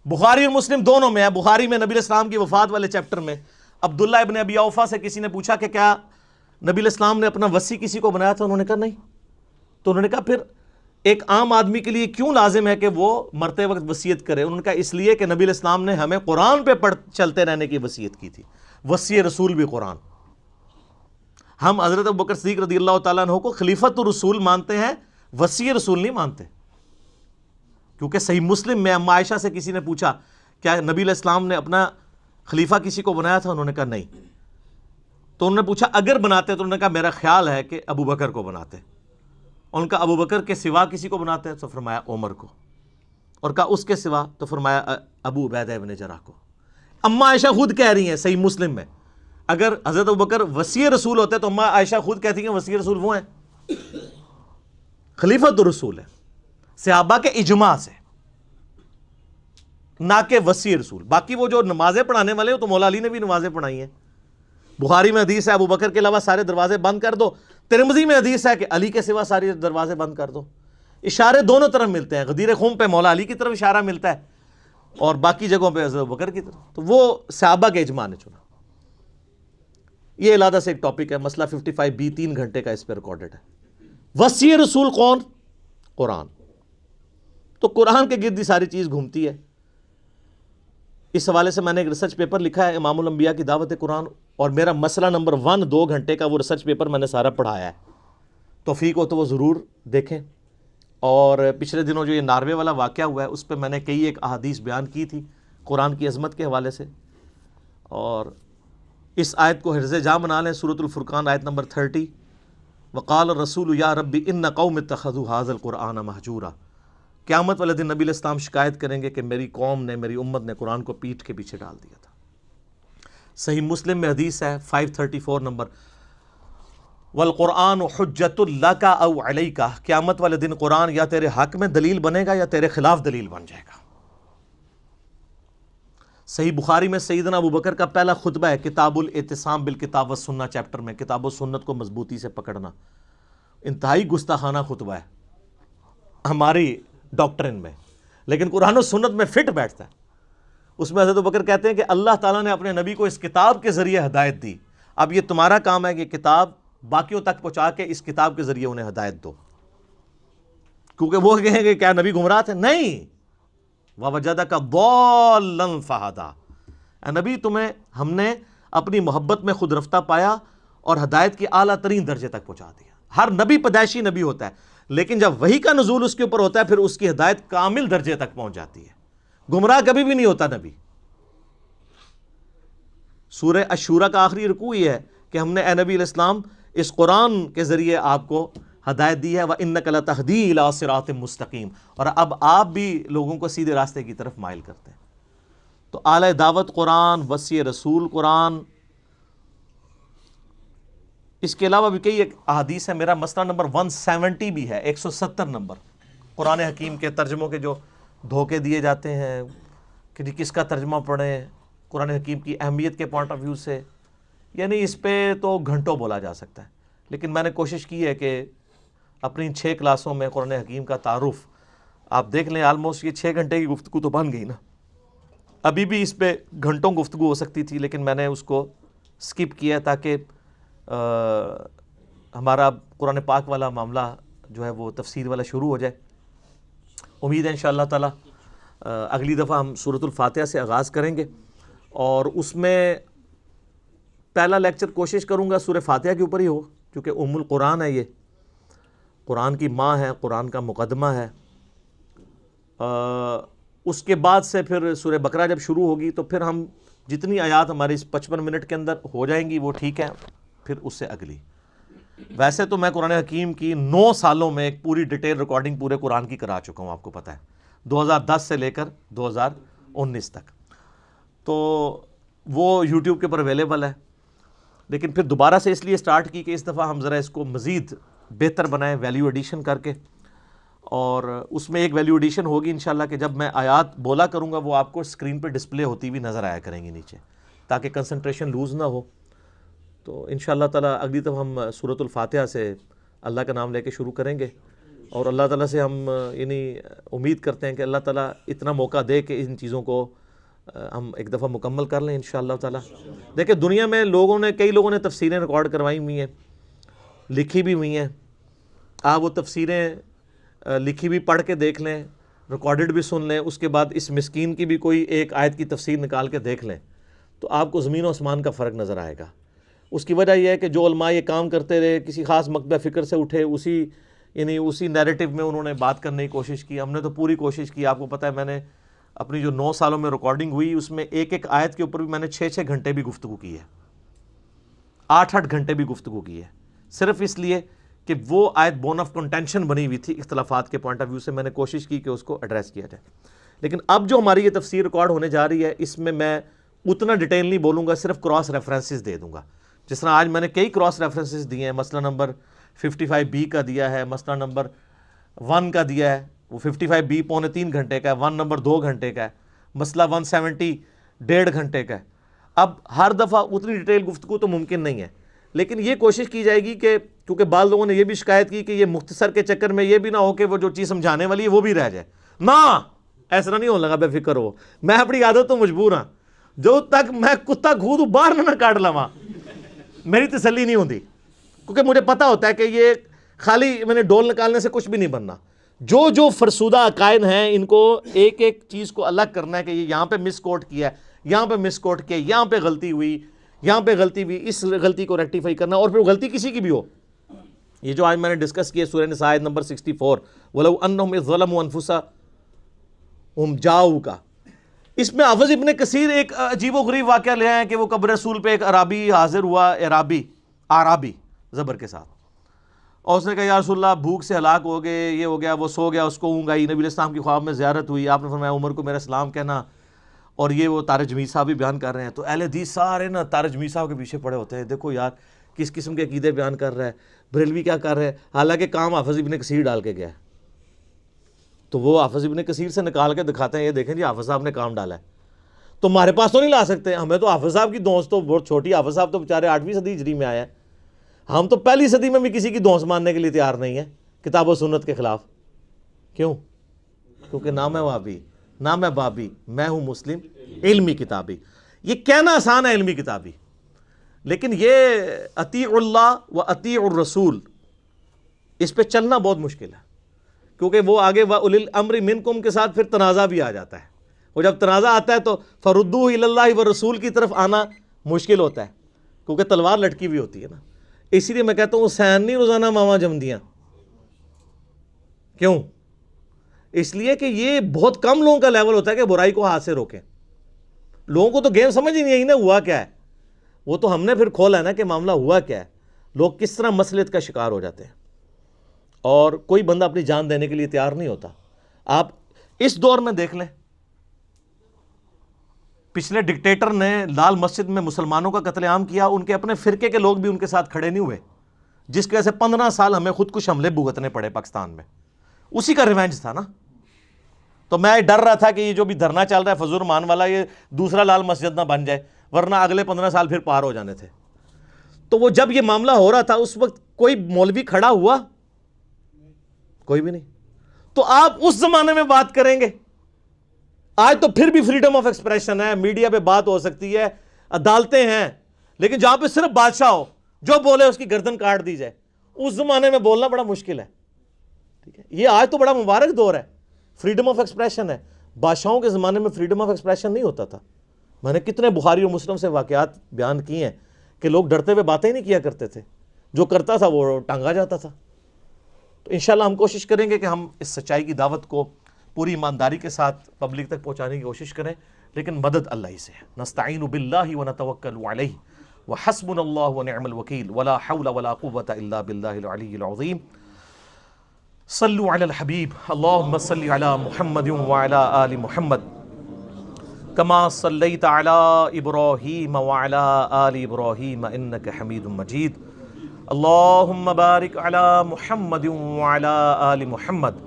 S1: بخاری اور مسلم دونوں میں ہے۔ بخاری میں نبی علیہ السلام کی وفات والے چیپٹر میں عبداللہ ابن ابی اوفا سے کسی نے پوچھا کہ کیا نبی علیہ السلام نے اپنا وصی کسی کو بنایا تھا؟ انہوں نے کہا نہیں۔ تو انہوں نے کہا پھر ایک عام آدمی کے لیے کیوں لازم ہے کہ وہ مرتے وقت وصیت کرے؟ انہوں نے کہا اس لیے کہ نبی علیہ السلام نے ہمیں قرآن پہ چلتے رہنے کی وصیت کی تھی، وصی رسول بھی قرآن۔ ہم حضرت ابوبکر صدیق رضی اللہ تعالیٰ عنہ کو خلیفۃ الرسول مانتے ہیں، وصی رسول نہیں مانتے، کیونکہ صحیح مسلم میں اما عائشہ سے کسی نے پوچھا کیا نبی علیہ السلام نے اپنا خلیفہ کسی کو بنایا تھا؟ انہوں نے کہا نہیں۔ تو انہوں نے پوچھا اگر بناتے تو انہوں نے کہا میرا خیال ہے کہ ابو بکر کو بناتے۔ ان کا ابو بکر کے سوا کسی کو بناتے ہیں؟ تو فرمایا عمر کو، اور کہا اس کے سوا؟ تو فرمایا ابو عبیدہ ابن جراح کو۔ اما عائشہ خود کہہ رہی ہیں صحیح مسلم میں، اگر حضرت ابوبکر وصی رسول ہوتے تو اما عائشہ خود کہتی ہیں وصی رسول وہ ہیں، خلیفۃ الرسول ہے، صحابہ کے اجماع سے، نہ کہ وصی رسول۔ باقی وہ جو نمازیں پڑھانے والے ہیں تو مولا علی نے بھی نمازیں پڑھائی ہیں۔ بخاری میں حدیث ہے ابو بکر کے علاوہ سارے دروازے بند کر دو، ترمذی میں حدیث ہے کہ علی کے سوا سارے دروازے بند کر دو۔ اشارے دونوں طرف ملتے ہیں، غدیر خم پہ مولا علی کی طرف اشارہ ملتا ہے اور باقی جگہوں پہ حضرت ابو بکر کی طرف، تو وہ صحابہ کے اجماع نے چنا۔ یہ علیحدہ سے ایک ٹاپک ہے، مسئلہ 55B 3 گھنٹے کا اس پہ ریکارڈڈ ہے۔ وصی رسول کون؟ قرآن۔ تو قرآن کے گرد ہی ساری چیز گھومتی ہے۔ اس حوالے سے میں نے ایک ریسرچ پیپر لکھا ہے امام الانبیاء کی دعوت قرآن، اور میرا مسئلہ نمبر 1 2 گھنٹے کا وہ ریسرچ پیپر میں نے سارا پڑھایا ہے، توفیق ہو تو وہ ضرور دیکھیں۔ اور پچھلے دنوں جو یہ ناروے والا واقعہ ہوا ہے اس پہ میں نے کئی ایک احادیث بیان کی تھی قرآن کی عظمت کے حوالے سے، اور اس آیت کو حرز جاں بنا لیں، سورۃ الفرقان آیت نمبر 30، وقال الرسول یا ربی ان قوم اتخذوا ھذا القرآن مہجورا۔ قیامت والے دن نبی علیہ السلام شکایت کریں گے کہ میری قوم نے، میری امت نے قرآن کو پیٹھ کے پیچھے ڈال دیا تھا۔ صحیح مسلم میں حدیث ہے 534 نمبر، والقرآن حجت لک او علیک، قیامت والے دن قرآن یا تیرے حق میں دلیل بنے گا یا تیرے خلاف دلیل بن جائے گا۔ صحیح بخاری میں سیدنا ابو بکر کا پہلا خطبہ ہے کتاب الاعتصام بالکتاب والسنہ چیپٹر میں، کتاب و سنت کو مضبوطی سے پکڑنا۔ انتہائی گستاخانہ خطبہ ہے ہماری ڈاکٹرن میں، لیکن قرآن و سنت میں فٹ بیٹھتا ہے۔ اس میں حضرت ابوبکر کہتے ہیں کہ اللہ تعالیٰ نے اپنے نبی کو اس کتاب کے ذریعے ہدایت دی، اب یہ تمہارا کام ہے کہ کتاب باقیوں تک پہنچا کے اس کتاب کے ذریعے انہیں ہدایت دو، کیونکہ وہ کہیں گے کیا نبی گمراہ تھے؟ نہیں، وَوَجَدَكَ ضَالًّا فَهَدَىٰ، اے نبی تمہیں ہم نے اپنی محبت میں خود رفتہ پایا اور ہدایت کی اعلیٰ ترین درجے تک پہنچا دیا۔ ہر نبی پیدائشی نبی ہوتا ہے، لیکن جب وحی کا نزول اس کے اوپر ہوتا ہے پھر اس کی ہدایت کامل درجے تک پہنچ جاتی ہے، گمراہ کبھی بھی نہیں ہوتا نبی۔ سورہ الشورى کا آخری رکوع یہ ہے کہ ہم نے اے نبی علیہ السلام اس قرآن کے ذریعے آپ کو ہدایت دی ہے، وَإِنَّكَ لَتَهْدِي إِلَىٰ صِرَاطٍ مُسْتَقِيمٍ، اور اب آپ بھی لوگوں کو سیدھے راستے کی طرف مائل کرتے ہیں۔ تو اعلی دعوت قرآن، وصی رسول قرآن، اس کے علاوہ بھی کئی ایک احادیث ہیں۔ میرا مسئلہ نمبر 170 بھی ہے، 170 نمبر، قرآن حکیم کے ترجموں کے جو دھوکے دیے جاتے ہیں کہ جی کس کا ترجمہ پڑھیں قرآن حکیم کی اہمیت کے پوائنٹ آف ویو سے، یعنی اس پہ تو گھنٹوں بولا جا سکتا ہے، لیکن میں نے کوشش کی ہے کہ اپنی 6 کلاسوں میں قرآن حکیم کا تعارف آپ دیکھ لیں، آلموسٹ یہ 6 گھنٹے کی گفتگو تو بن گئی نا۔ ابھی بھی اس پہ گھنٹوں گفتگو ہو سکتی تھی، لیکن میں نے اس کو سکپ کیا تاکہ ہمارا قرآن پاک والا معاملہ جو ہے وہ تفسیر والا شروع ہو جائے۔ امید ہے انشاءاللہ تعالی اگلی دفعہ ہم سورۃ الفاتحہ سے آغاز کریں گے، اور اس میں پہلا لیکچر کوشش کروں گا سورہ فاتحہ کے اوپر ہی ہو، کیونکہ ام القرآن ہے، یہ قرآن کی ماں ہے، قرآن کا مقدمہ ہے۔ اس کے بعد سے پھر سورہ بقرہ جب شروع ہوگی تو پھر ہم جتنی آیات ہماری اس 55 منٹ کے اندر ہو جائیں گی وہ ٹھیک ہے، پھر اس سے اگلی۔ ویسے تو میں قرآن حکیم کی 9 سالوں میں ایک پوری ڈیٹیل ریکارڈنگ پورے قرآن کی کرا چکا ہوں، آپ کو پتہ ہے، 2010 سے لے کر 2019 تک، تو وہ یوٹیوب کے اوپر اویلیبل ہے۔ لیکن پھر دوبارہ سے اس لیے سٹارٹ کی کہ اس دفعہ ہم ذرا اس کو مزید بہتر بنائیں ویلیو ایڈیشن کر کے، اور اس میں ایک ویلیو ایڈیشن ہوگی انشاءاللہ کہ جب میں آیات بولا کروں گا وہ آپ کو اسکرین پہ ڈسپلے ہوتی ہوئی نظر آیا کریں گی نیچے، تاکہ کنسنٹریشن لوز نہ ہو۔ تو انشاءاللہ تعالی اگلی دفعہ ہم سورۃ الفاتحہ سے اللہ کا نام لے کے شروع کریں گے، اور اللہ تعالیٰ سے ہم یعنی امید کرتے ہیں کہ اللہ تعالیٰ اتنا موقع دے کہ ان چیزوں کو ہم ایک دفعہ مکمل کر لیں انشاءاللہ تعالیٰ۔ دیکھیں دنیا میں کئی لوگوں نے تفسیریں ریکارڈ کروائی ہوئی ہیں، لکھی بھی ہوئی ہیں، آپ وہ تفسیریں لکھی بھی پڑھ کے دیکھ لیں، ریکارڈڈ بھی سن لیں، اس کے بعد اس مسکین کی بھی کوئی ایک آیت کی تفسیر نکال کے دیکھ لیں، تو آپ کو زمین و آسمان کا فرق نظر آئے گا۔ اس کی وجہ یہ ہے کہ جو علماء یہ کام کرتے رہے، کسی خاص مکتبہ فکر سے اٹھے، اسی نیریٹو میں انہوں نے بات کرنے کی کوشش کی۔ ہم نے تو پوری کوشش کی، آپ کو پتہ ہے میں نے اپنی جو 9 سالوں میں ریکارڈنگ ہوئی اس میں ایک آیت کے اوپر بھی میں نے 6 گھنٹے بھی گفتگو کی ہے، 8 گھنٹے بھی گفتگو کی ہے، صرف اس لیے کہ وہ آیت بون آف کنٹینشن بنی ہوئی تھی اختلافات کے پوائنٹ آف ویو سے، میں نے کوشش کی کہ اس کو ایڈریس کیا جائے۔ لیکن اب جو ہماری یہ تفسیر ریکارڈ ہونے جا رہی ہے اس میں میں اتنا ڈیٹیل نہیں بولوں گا، صرف کراس ریفرنسز دے دوں گا، جس طرح آج میں نے کئی کراس ریفرنسز دیے ہیں، مسئلہ نمبر 55B کا دیا ہے، مسئلہ نمبر 1 کا دیا ہے، وہ 55B 2.25 گھنٹے کا ہے، 1 نمبر 2 گھنٹے کا ہے، مسئلہ 170 1.5 گھنٹے کا ہے۔ اب ہر دفعہ اتنی ڈیٹیل گفتگو تو ممکن نہیں ہے، لیکن یہ کوشش کی جائے گی کہ کیونکہ بعض لوگوں نے یہ بھی شکایت کی کہ یہ مختصر کے چکر میں یہ بھی نہ ہو کہ وہ جو چیز سمجھانے والی ہے وہ بھی رہ جائے، نہ ایسا نہیں ہونے لگا، بے فکر ہو، میں اپنی عادت تو مجبور ہاں، جو تک میں کتا گھودوں باہر نہ کاٹ لواں میری تسلی نہیں ہوتی، کیونکہ مجھے پتہ ہوتا ہے کہ یہ خالی میں نے ڈول نکالنے سے کچھ بھی نہیں بننا۔ جو فرسودہ عقائد ہیں ان کو ایک ایک چیز کو الگ کرنا ہے کہ یہ یہاں پہ مس کوٹ کیا ہے، یہاں پہ مس کوٹ کیا، یہاں پہ غلطی ہوئی، یہاں پہ غلطی ہوئی، اس غلطی کو ریکٹیفائی کرنا، اور پھر غلطی کسی کی بھی ہو۔ یہ جو آج میں نے ڈسکس کیا سورہ نساء آیت نمبر 64 وَلَوْ أَنَّهُمْ إِذْ ظَلَمُوا أَنفُسَهُمْ جَاءُوكَ کا، اس میں حافظ ابن کثیر ایک عجیب و غریب واقعہ لے آئے کہ وہ قبر رسول پہ ایک عرابی حاضر ہوا، عرابی زبر کے ساتھ، اور اس نے کہا یا رسول اللہ بھوک سے ہلاک ہو گئے، یہ ہو گیا، وہ سو گیا، اس کو اونگ آئی، نبی علیہ السلام کی خواب میں زیارت ہوئی، آپ نے فرمایا عمر کو میرا سلام کہنا، اور یہ وہ تارج میث صاحب بھی بیان کر رہے ہیں، تو اہل حدیث سارے نا تارج میث صاحب کے پیچھے پڑے ہوتے ہیں، دیکھو یار کس قسم کے عقیدے بیان کر رہا ہے، بریلوی کیا کر رہے ہیں، حالانکہ کام حافظ ابن کثیر ڈال کے گیا ہے، تو وہ حافظ ابن کثیر سے نکال کے دکھاتے ہیں، یہ دیکھیں جی حافظ صاحب نے کام ڈالا ہے، تو ہمارے پاس تو نہیں لا سکتے، ہمیں تو حافظ صاحب کی دونس تو بہت چھوٹی، حافظ صاحب تو بیچارے 8ویں صدی ہجری میں آیا ہے، ہم تو پہلی صدی میں بھی کسی کی دونس ماننے کے لیے تیار نہیں ہیں کتاب و سنت کے خلاف۔ کیوں؟ کیونکہ نہ میں وہابی نہ میں بابی، میں ہوں مسلم علمی کتابی۔ یہ کہنا آسان ہے علمی کتابی، لیکن یہ اطیع اللہ و اطیع الرسول، اس پہ چلنا بہت مشکل ہے کیونکہ وہ آگے وَأُولِي الْأَمْرِ مِنْكُمْ کے ساتھ پھر تنازع بھی آ جاتا ہے، وہ جب تنازع آتا ہے تو فَرُدُّوهُ إِلَى اللَّهِ وَالرَّسُولِ کی طرف آنا مشکل ہوتا ہے، کیونکہ تلوار لٹکی ہوئی ہوتی ہے نا۔ اسی لیے میں کہتا ہوں حسین نہیں روزانہ ماما جمدیاں، کیوں؟ اس لیے کہ یہ بہت کم لوگوں کا لیول ہوتا ہے کہ برائی کو ہاتھ سے روکیں۔ لوگوں کو تو گیم سمجھ ہی نہیں آئی نا ہوا کیا ہے، وہ تو ہم نے پھر کھولا ہے نا کہ معاملہ ہوا کیا ہے، لوگ کس طرح مسلط کا شکار ہو جاتے ہیں، اور کوئی بندہ اپنی جان دینے کے لیے تیار نہیں ہوتا۔ آپ اس دور میں دیکھ لیں، پچھلے ڈکٹیٹر نے لال مسجد میں مسلمانوں کا قتل عام کیا، ان کے اپنے فرقے کے لوگ بھی ان کے ساتھ کھڑے نہیں ہوئے، جس کی وجہ سے 15 سال ہمیں خودکش حملے بھگتنے پڑے پاکستان میں، اسی کا ریونج تھا نا۔ تو میں ڈر رہا تھا کہ یہ جو بھی دھرنا چل رہا ہے فضول مان والا، یہ دوسرا لال مسجد نہ بن جائے، ورنہ اگلے 15 سال پھر پار ہو جانے تھے۔ تو وہ جب یہ معاملہ ہو رہا تھا اس وقت کوئی مولوی کھڑا ہوا؟ کوئی بھی نہیں۔ تو آپ اس زمانے میں بات کریں گے؟ آج تو پھر بھی فریڈم آف ایکسپریشن ہے، میڈیا پہ بات ہو سکتی ہے، عدالتیں ہیں، لیکن جہاں پہ صرف بادشاہ ہو، جو بولے اس کی گردن کاٹ دی جائے، اس زمانے میں بولنا بڑا مشکل ہے۔ ٹھیک ہے، یہ آج تو بڑا مبارک دور ہے، فریڈم آف ایکسپریشن ہے۔ بادشاہوں کے زمانے میں فریڈم آف ایکسپریشن نہیں ہوتا تھا۔ میں نے کتنے بخاری اور مسلم سے واقعات بیان کی ہیں کہ لوگ ڈرتے ہوئے باتیں ہی نہیں کیا کرتے تھے، جو کرتا تھا وہ ٹانگا جاتا تھا۔ تو انشاءاللہ ہم کوشش کریں گے کہ ہم اس سچائی کی دعوت کو پوری ایمانداری کے ساتھ پبلک تک پہنچانے کی کوشش کریں، لیکن مدد اللہ ہی سے ہے۔ نستعین باللہ ونتوکل علیہ وحسبنا اللہ ونعم الوکیل ولا حول ولا قوة الا باللہ العلی العظیم۔ صلوا علی الحبیب اللہم صلی علی محمد وعلی آل محمد کما صلیت علی ابراہیم وعلی آل ابراہیم انک حمید مجید۔ اللہم بارک علی محمد وعلی آل محمد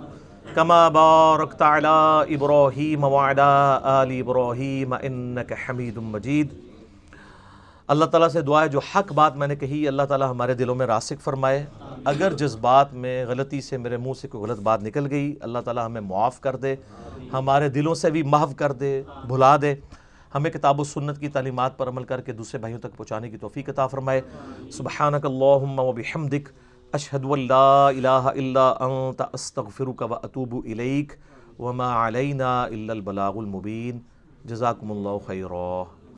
S1: کما بارکت علی ابراہیم وعلی آل ابراہیم انک حمید مجید۔ اللہ تعالیٰ سے دعا ہے جو حق بات میں نے کہی اللہ تعالیٰ ہمارے دلوں میں راسخ فرمائے، اگر جس بات میں غلطی سے میرے منہ سے کوئی غلط بات نکل گئی اللہ تعالیٰ ہمیں معاف کر دے، ہمارے دلوں سے بھی محو کر دے، بھلا دے، ہمیں کتاب و سنت کی تعلیمات پر عمل کر کے دوسرے بھائیوں تک پہنچانے کی توفیق عطا فرمائے۔ سبحانک اللہم و بحمدک اشہد ان لا الہ الا انت استغفرک و اتوب الیک وما علینا الا البلاغ المبین۔ جزاکم اللہ خیرا۔